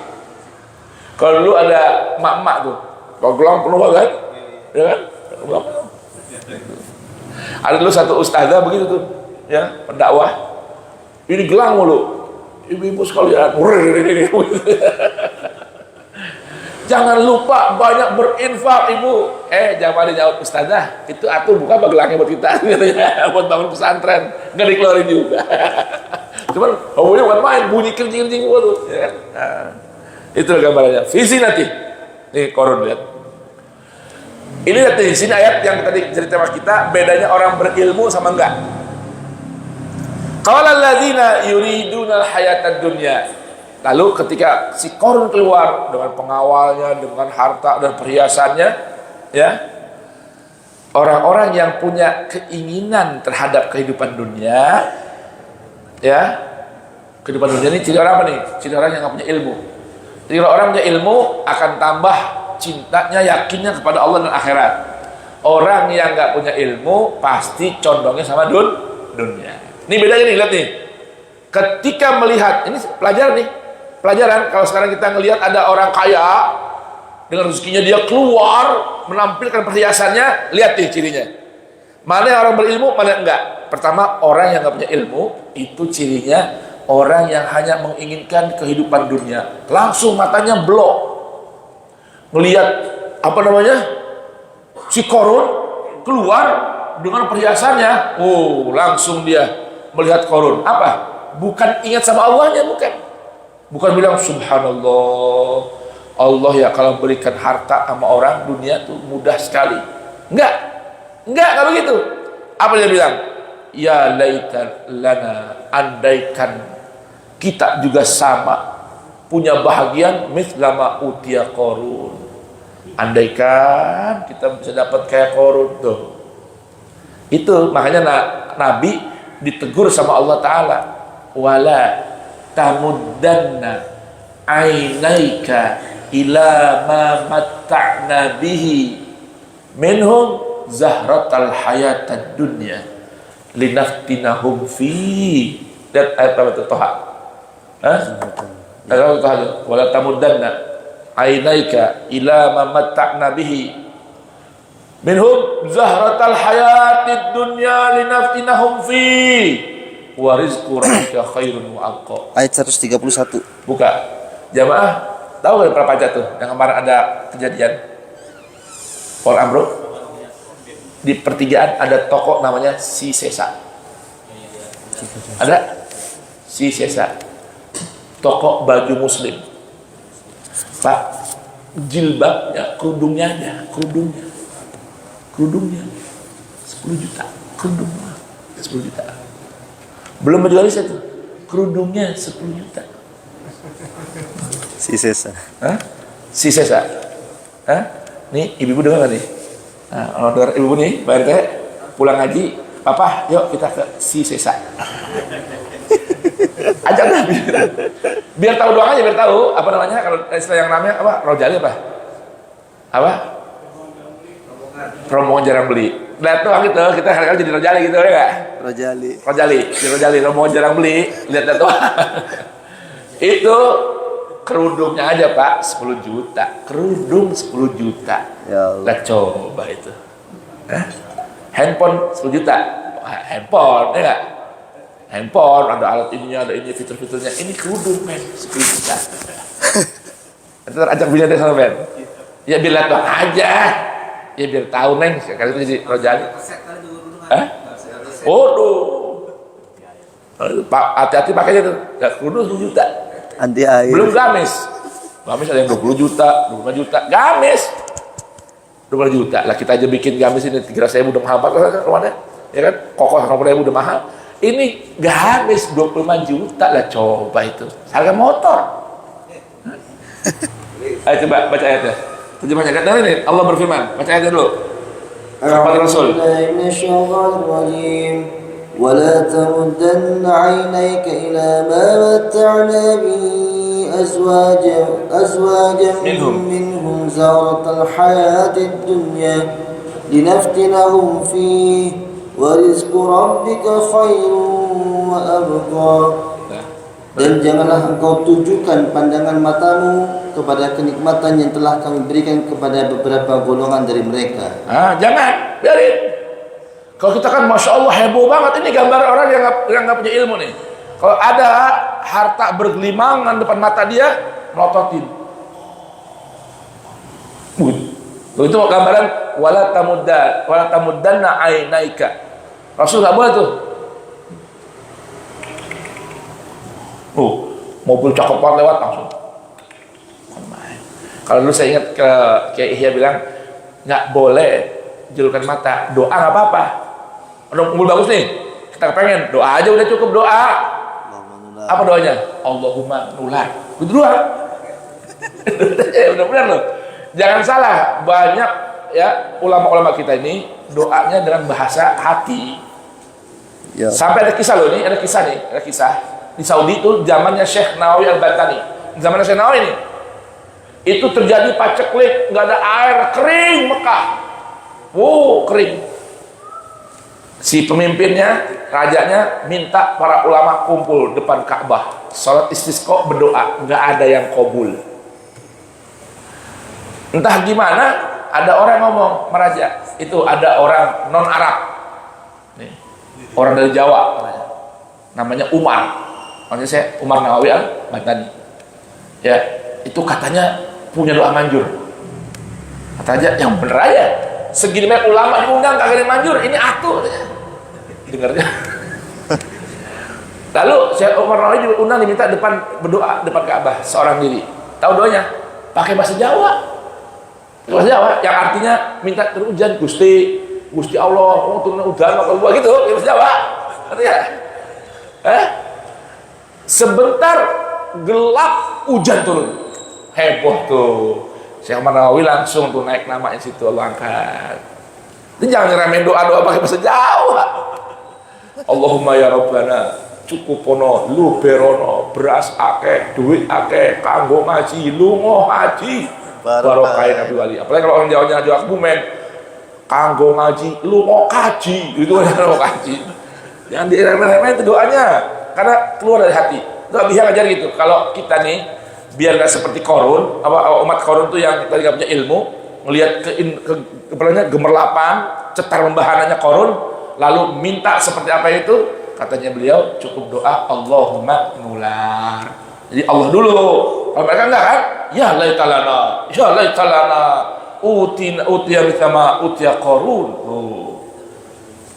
Kalau dulu ada mak-mak tuh, kalau gelang penuh banget, ya kan? Gelang penuh. Ada dulu satu ustazah begitu tuh, ya, pendakwah. Ini gelang mulu, ibu-ibu sekalian. Jangan lupa banyak berinfak ibu. Jangan dijawab ustazah, itu atuh bukan gelangnya buat kita, buat bangun pesantren, nggak dikeluarin juga. Cuman hobinya bukan main, bunyi kencing-kencing tuh, ya kan? Nah, itu gambarannya. Visi nanti, nih Korun lihat. Ini lihat nih, sini ayat yang tadi cerita sama kita, bedanya orang berilmu sama enggak. Qala alladzina yuriduna al-hayatad dunya. Lalu ketika si Korun keluar dengan pengawalnya, dengan harta dan perhiasannya, ya, orang-orang yang punya keinginan terhadap kehidupan dunia, ya, kehidupan dunia ini ciri orang apa nih? Ciri orang yang nggak punya ilmu. Ciri orang punya ilmu akan tambah cintanya, yakinnya kepada Allah dan akhirat. Orang yang nggak punya ilmu pasti condongnya sama dunia. Ini bedanya nih, lihat nih. Ketika melihat ini pelajaran kalau sekarang kita ngelihat ada orang kaya dengan rezekinya dia keluar menampilkan perhiasannya, lihat nih cirinya. Mana yang orang berilmu, mana enggak. Pertama, orang yang nggak punya ilmu itu cirinya orang yang hanya menginginkan kehidupan dunia. Langsung matanya blok. Melihat apa namanya? Si Korun keluar dengan perhiasannya. Oh, langsung dia melihat Korun. Apa? Bukan ingat sama Allahnya, bukan. Bukan bilang subhanallah, Allah ya kalau berikan harta sama orang dunia tuh mudah sekali. Enggak begitu. Apa dia bilang? Ya laita lana, andaikan kita juga sama punya bahagian mislama utia Korun. Andaikan kita bisa dapat kayak Korun tuh. Itu makanya Nabi ditegur sama Allah Ta'ala. Wala tamuddanna ainaika ila ma matta'na bihi minhum zahratal hayatad dunya linaftinahum fi. Dan ayat apa itu? Toha. Ayat Toha. Wala tamuddanna ainaika ila ma matta'na bihi minhum zahratal hayatid dunya linaftinahum fi wa rizqu rabbika khairun wa abqa. Ayat 131. Buka. Jamaah, tahu enggak berapa aja tuh yang kemarin ada kejadian Pol Amro di pertigaan ada toko namanya Si Sesa. Ada Si Sesa, toko baju muslim. Pak, jilbabnya, kerudungnya 10 juta, kerudungnya 10 juta. Belum baju garis itu, kerudungnya 10 juta. Si Sesa. Hah? Si Sesa. Hah? Nih ibu-ibu dengar nggak nih? Nah, kalau dengar ibu nih, Pak RT pulang ngaji, Papa, yuk kita ke Si Sesa. Ajak lah, biar tahu doang aja, biar tahu apa namanya kalau istilah yang namanya apa? Rojali apa? Apa? Rombongan jarang beli. Lihat tuh gitu, kita kali-kali jadi rojali gitu ya nggak? Rojali, rombongan jarang beli. Lihat tuh. Itu kerudungnya aja Pak 10 juta. Kerudung 10 juta. Ya Allah. Lah coba itu. Handphone 10 juta. Handphone ya nggak? Handphone ada alat ininya, ada ini fitur-fiturnya. Ini kerudung men 10 juta. Itu ajak beli deh sama men. Ya biar lihat aja. Ya biar tahu neng sekali itu jadi rojali. Pak hati-hati pakainya tuh. Gak kerudung 10 juta. Anti air. Belum gamis. Gamis ada yang 20 juta, 25 juta. Gamis 25 juta lah, kita aja bikin gamis ini 300.000 udah mahal banget kan rumahnya, ya kan? Kokoh 80.000 udah mahal. Ini gamis 25 juta lah, coba itu harga motor. Ayo coba baca ayatnya, terjemahnya kan ini Allah berfirman, baca ayatnya dulu. Kepada Rasul. ولا تمدن عينيك إلى ما متعنا به أزواجا منهم زهرة الحياة الدنيا لنفتنهم فيه ورزق ربك خير وأبقى. Dan janganlah engkau tujukan pandangan matamu kepada kenikmatan yang telah kami berikan kepada beberapa golongan dari mereka. Jangan, biarin. Kalau kita kan Masya Allah heboh banget, ini gambar orang yang nggak punya ilmu nih. Kalau ada harta bergelimangan depan mata dia, melototin. Itu gambaran wala tamuddanna ainaika. Rasul nggak boleh tuh. Mobil cakep banget lewat langsung. Kalau dulu saya ingat Kiai Ihya bilang nggak boleh julukan mata, doa nggak apa-apa. Ada mobil bagus nih, kita pengen doa aja udah cukup doa. Apa doanya? Allahumma nular. Itu doa. Benar-benar loh. Jangan salah, banyak ya ulama-ulama kita ini doanya dengan bahasa hati. Ya. Sampai ada kisah loh, ada kisah di Saudi itu zamannya Syekh Nawawi Al-Bantani. Zamannya Syekh Nawawi ini. Itu terjadi paceklik, nggak ada air, kering Mekah. Kering. Si pemimpinnya, rajanya minta para ulama kumpul depan Ka'bah, salat istisqa, berdoa, nggak ada yang kabul. Entah gimana, ada orang ngomong meraja, itu ada orang non Arab, nih, orang dari Jawa, namanya Umar, makanya saya Umar Nawawi Al-Bantani, ya itu katanya punya doa manjur, katanya yang bener aja. Segini banyak ulama diundang kagak ada yang manjur, ini atuh dengarnya. Lalu saya Umar Nawawi diundang, diminta berdoa depan Ka'bah seorang diri. Tahu doanya? Pakai bahasa Jawa. Bahasa Jawa yang artinya minta turun hujan, Gusti Allah, turun hujan apa gitu, bahasa Jawa. Artinya sebentar gelap hujan turun. Heboh tuh. Syekh Umar Nawawi langsung tuh naik nama di situ, Allah angkat. Itu jangan ngeremehin doa-doa pakai bahasa Jawa. Allahumma ya Rabbana cukupono, lu berono, beras akeh, duit akeh, kanggo ngaji, lungo haji, barokai Nabi Wali. Apalagi kalau orang Jawanya Jawa Kebumen, kanggo ngaji, lungo kaji, itu lungo kaji. Jangan diremehin itu doanya, karena keluar dari hati. Itu bisa ngajar gitu. Kalau kita nih biar nggak seperti Korun, umat Korun tuh yang tadi nggak punya ilmu, melihat kepalanya gemerlapan, cetar membahananya Korun, lalu minta seperti apa itu, katanya beliau cukup doa Allahumma nular. Jadi Allah dulu. Kalau mereka enggak kan? Ya laitalana, utiya mithama utiya Korun.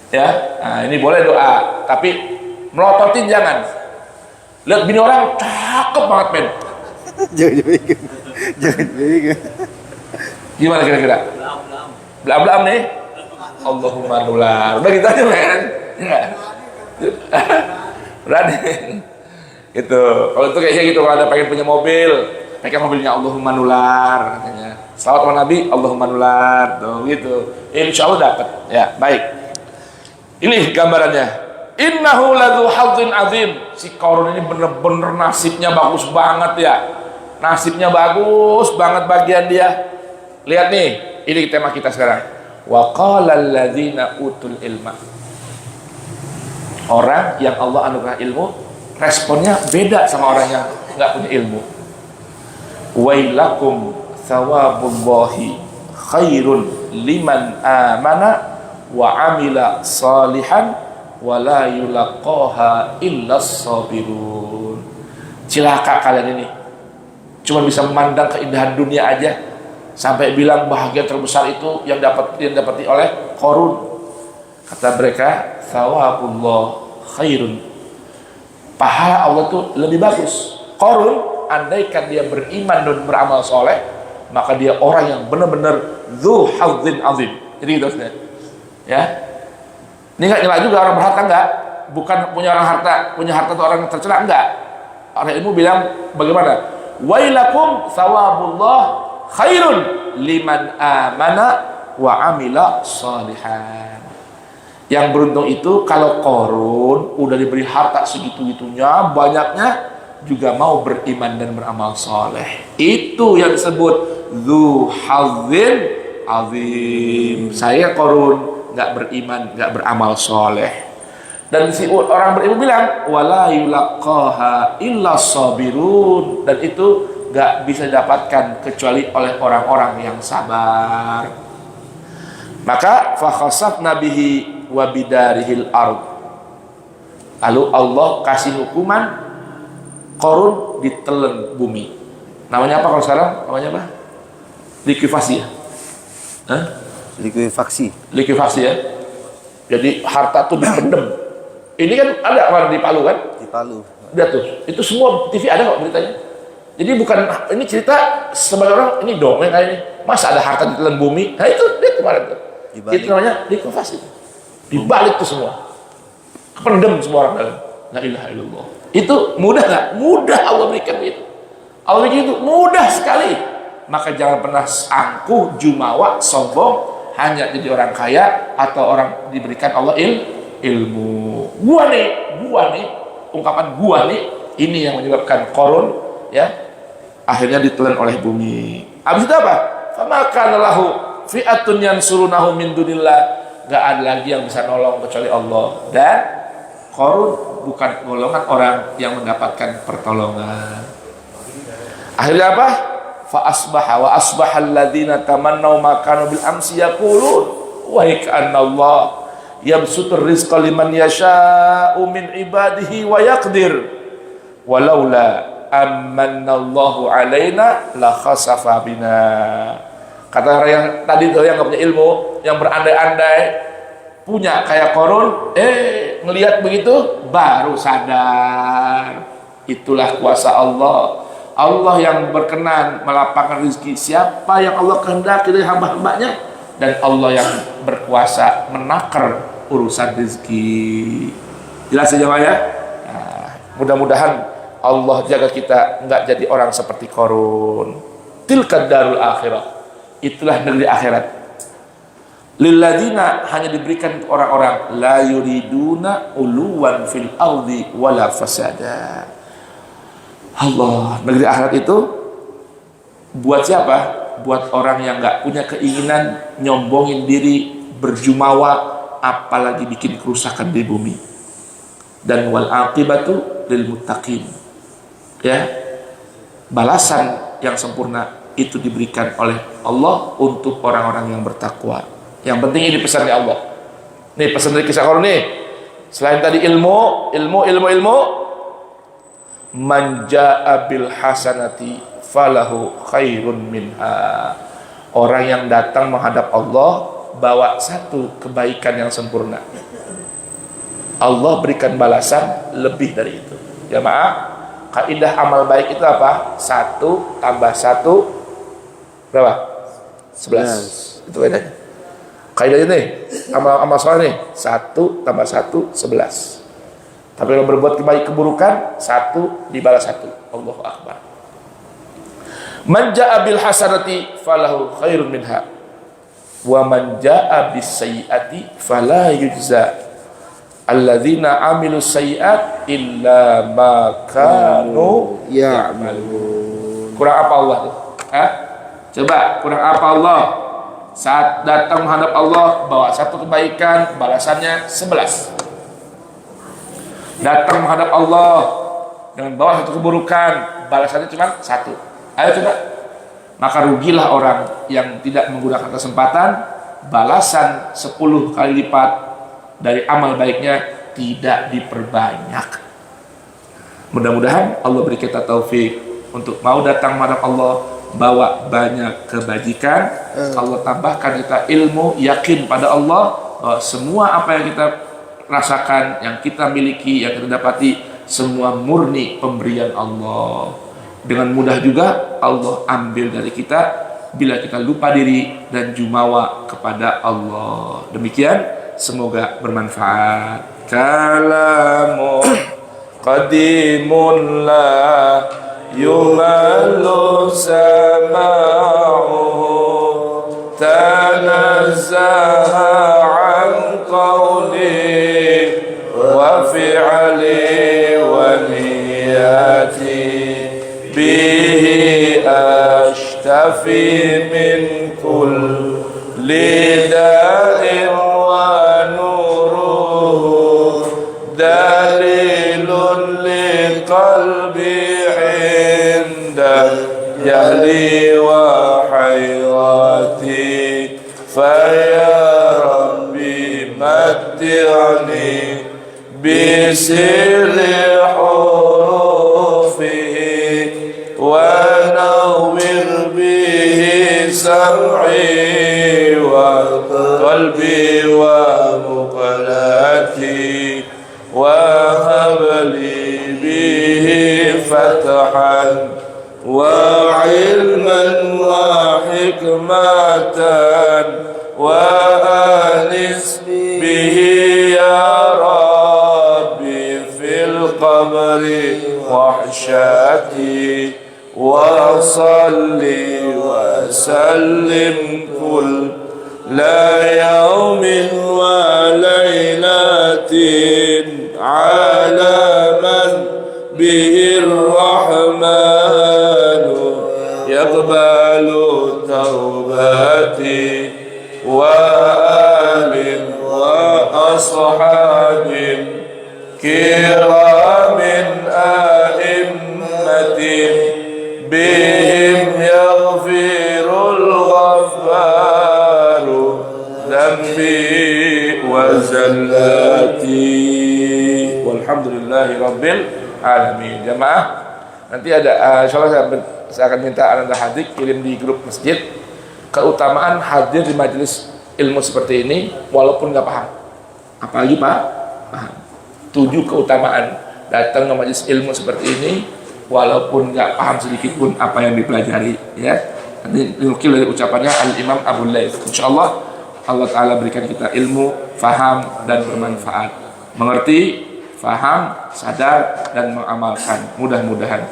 Ya, nah ini boleh doa, tapi melototin jangan. Lihat bini orang cakep banget men. Jangan bikin. Gimana kira-kira? Belam nih. Allahumma nular. Udah gitu aja men. Berani. Gitu. Kalau itu kayak gitu, kalau ada pengen punya mobil, pakai mobilnya Allahumma nular katanya. Salawat sama Nabi Allahumma nular. Tuh gitu. Insya Allah dapat. Ya, baik. Ini gambarannya. Innahu ladzu hadzin azim. Si Qarun ini bener-bener nasibnya bagus banget ya. Nasibnya bagus banget bagian dia. Lihat nih, ini tema kita sekarang. Wa qala alladzina utul ilma. Orang yang Allah anugerah ilmu, responnya beda sama orang yang enggak punya ilmu. Wailakum thawabullahi khairun liman amana wa amila salihan wala yulaqaha illas sabirun. Cilaka kalian ini, cuma bisa memandang keindahan dunia aja sampai bilang bahagia terbesar itu yang dapati oleh Qarun. Kata mereka, thawabullah khairun, pahala Allah tuh lebih bagus. Qarun andaikan dia beriman dan beramal soleh, maka dia orang yang benar-benar dzu hadzin azim. Jadi gitu saudara. Ya. Ini enggak nyela juga orang berharta, enggak. Bukan punya harta itu orang yang tercela, enggak. Orang ilmu bilang bagaimana? Wailakum thawabullah khairun liman amana wa amila shalihan. Yang beruntung itu kalau Qarun udah diberi harta segitu-gitunya, banyaknya, juga mau beriman dan beramal soleh. Itu yang disebut dzu hadzin azim. Saya Qarun nggak beriman, nggak beramal soleh. Dan si orang berilmu bilang wala yulaqaha illa sabirun, dan itu nggak bisa didapatkan kecuali oleh orang-orang yang sabar. Maka fakhasafna bihi wa bidarihil ard. Lalu Allah kasih hukuman, Qarun ditelan bumi. Namanya apa kalau sekarang? Namanya apa? Likuifaksi ya? Hah? Likuifaksi ya? Jadi harta tuh dipendem. Ini kan ada kemarin di Palu kan? Di Palu. Udah tuh. Itu semua TV ada kok beritanya. Jadi bukan ini cerita sebagai orang ini dongeng kayak ini. Masa ada harta ditelan bumi? Nah itu dia kemarin tuh. Itu namanya likuifaksi. Dibalik tuh semua, kependem semua orang dalam. La ilaha illallah. Itu mudah nggak? Mudah Allah berikan itu. Allah berikan itu mudah sekali. Maka jangan pernah angkuh, jumawa, sombong, hanya jadi orang kaya atau orang diberikan Allah ilmu. Gua nih, ungkapan gua nih, ini yang menyebabkan Qarun ya akhirnya ditelan oleh bumi. Habis itu apa? Famaka lahu fi'atun yansurunahu min dunillah. Gak ada lagi yang bisa nolong kecuali Allah. Dan Qarun bukan golongan orang yang mendapatkan pertolongan. Akhirnya apa? Fa asbaha wa asbahal ladzina tamannau ma kanu bil amsi yaqulun wa kana Allah yabsutur rizqa liman yasha'u min ibadihi wa yaqdir walaula ammanallahu alaina la khasafa bina. Kata orang yang tadi tuh yang gak punya ilmu, yang berandai-andai punya kayak Qarun, ngelihat begitu baru sadar. Itulah kuasa Allah. Allah yang berkenan melapangkan rezeki siapa yang Allah kehendaki dari hamba-hambanya, dan Allah yang berkuasa menakar urusan rezeki. Jelas ya ya? Nah, mudah-mudahan Allah jaga kita nggak jadi orang seperti Qarun. Tilka darul akhirah. Itulah negeri akhirat. Lilladzina, hanya diberikan orang-orang la yuriduna uluwan fil ardi wala fasada. Allah, negeri akhirat itu buat siapa? Buat orang yang nggak punya keinginan nyombongin diri, berjumawa, apalagi bikin kerusakan di bumi. Dan wal aqibatu lil muttaqin. Ya. Balasan yang sempurna itu diberikan oleh Allah untuk orang-orang yang bertakwa. Yang penting ini pesannya Allah. Nih pesan dari kisah Qarun nih. Selain tadi ilmu, man jaa bil hasanati falahu khairun minha. Orang yang datang menghadap Allah bawa satu kebaikan yang sempurna, Allah berikan balasan lebih dari itu. Ya maaf, kaidah amal baik itu apa? 1 tambah 1 berapa? 11. Itu bedanya. Kaidahnya nih, amal soleh nih, 1 tambah 1 11. Tapi kalau berbuat keburukan, 1 dibalas 1. Allahu akbar. Man jaa bil hasanati falahu khairun minha wa man jaa bis sayyiati fala yujza alladzina amilus sayyiat illa ma kanu ya'malun. Kurang apa Allah tuh? Coba kurang apa Allah? Saat datang menghadap Allah bawa 1 kebaikan, balasannya 11. Datang menghadap Allah dengan bawa 1 keburukan, balasannya cuma 1. Ayo coba. Maka rugilah orang yang tidak menggunakan kesempatan, balasan 10 kali lipat dari amal baiknya tidak diperbanyak. Mudah-mudahan Allah beri kita taufik untuk mau datang menghadap Allah, bawa banyak kebajikan. Allah tambahkan kita ilmu, yakin pada Allah bahwa semua apa yang kita rasakan, yang kita miliki, yang kita dapati, semua murni pemberian Allah. Dengan mudah juga Allah ambil dari kita bila kita lupa diri dan jumawa kepada Allah. Demikian, semoga bermanfaat. Kalamu qadimun la yumallu sama'uhu tanazzaha an qawli wa fi'li wa niyati bihi ashtafi min kulli da'in wa nuruhu dalilun li qalbi inda jahli wa hayrati faya rabbi matti'ni bisirri ونور به سمعي وقلبي ومقلتي وهب لي به فتحا وعلما وحكمة وآنس به يا ربي في القبر وحشتي وصلي وسلم كل يوم وليلة على من به الرحمن يقبل توبتي وآل وأصحاب كرام أئمة بهم يغفر الغفار ذنبي وزلاتي والحمد لله رب العالمين. Jamaah, nanti ada insyaallah saya akan minta Anda hadir kirim di grup masjid keutamaan hadir di majelis ilmu seperti ini walaupun nggak paham, apalagi paham. 7 keutamaan datang ke majelis ilmu seperti ini walaupun nggak paham sedikit pun apa yang dipelajari, ya. Nanti dinukil dari ucapannya Al-Imam Abu Layth. Insyaallah Allah Ta'ala berikan kita ilmu, faham, dan bermanfaat. Mengerti, faham, sadar, dan mengamalkan. Mudah-mudahan.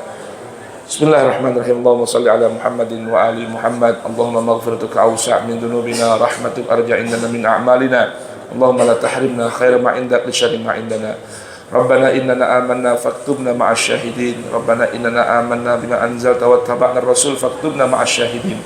Bismillahirrahmanirrahim. Allahumma salli ala Muhammadin wa ali Muhammad. Allahumma maghfiratuka awsa' min dunubina, rahmatuk arja' indana min a'malina. Allahumma la tahrimna khaira ma indak li syarri ma indana. ربنا إننا آمنا فاكتبنا مع الشاهدين ربنا إننا آمنا بما أنزلت واتبعنا الرسول فاكتبنا مع الشاهدين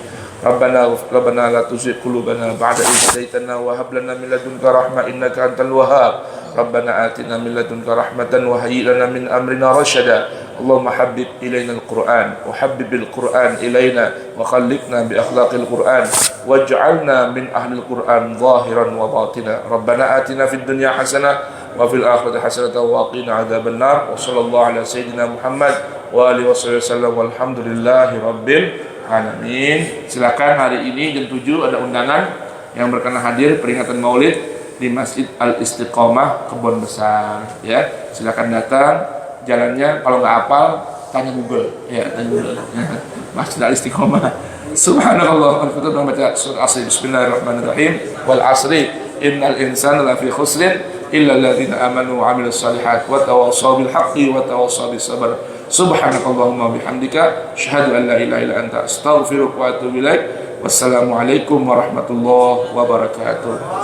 ربنا لا تزغ قلوبنا بعد إذ هديتنا وهب لنا من لدنك رحمة إنك أنت الوهاب ربنا آتنا من لدنك رحمة وهيئ لنا من أمرنا رشدا اللهم حبب إلينا القرآن وحبب القرآن إلينا وخلقنا بأخلاق القرآن واجعلنا من أهل القرآن ظاهرا وباطنا ربنا آتنا في الدنيا حسنة وفي الآخرة حسنة وقنا عذاب النار وصلى الله على سيدنا محمد وآله وسلم والحمد لله رب العالمين. Silakan hari ini jam 7 ada undangan yang berkenan hadir peringatan Maulid di Masjid Al-Istiqomah Kebon Besar, ya. Silakan datang. Jalannya kalau nggak hafal tanya Google, ya, tanya Google. Masjid Al-Istiqomah. Subhanallah, kita membaca surah Asr. Bismillahirrahmanirrahim. Wal asri innal insana lafi khusrin illa alladziina aamanu wa 'amilus shalihaati wa tawassaw bil haqqi wa tawassaw bis sabr. Subhanakallahumma bihamdika asyhadu an la ilaha illa anta astaghfiruka wa atubu ilaik. Wassalamu alaikum warahmatullahi wabarakatuh.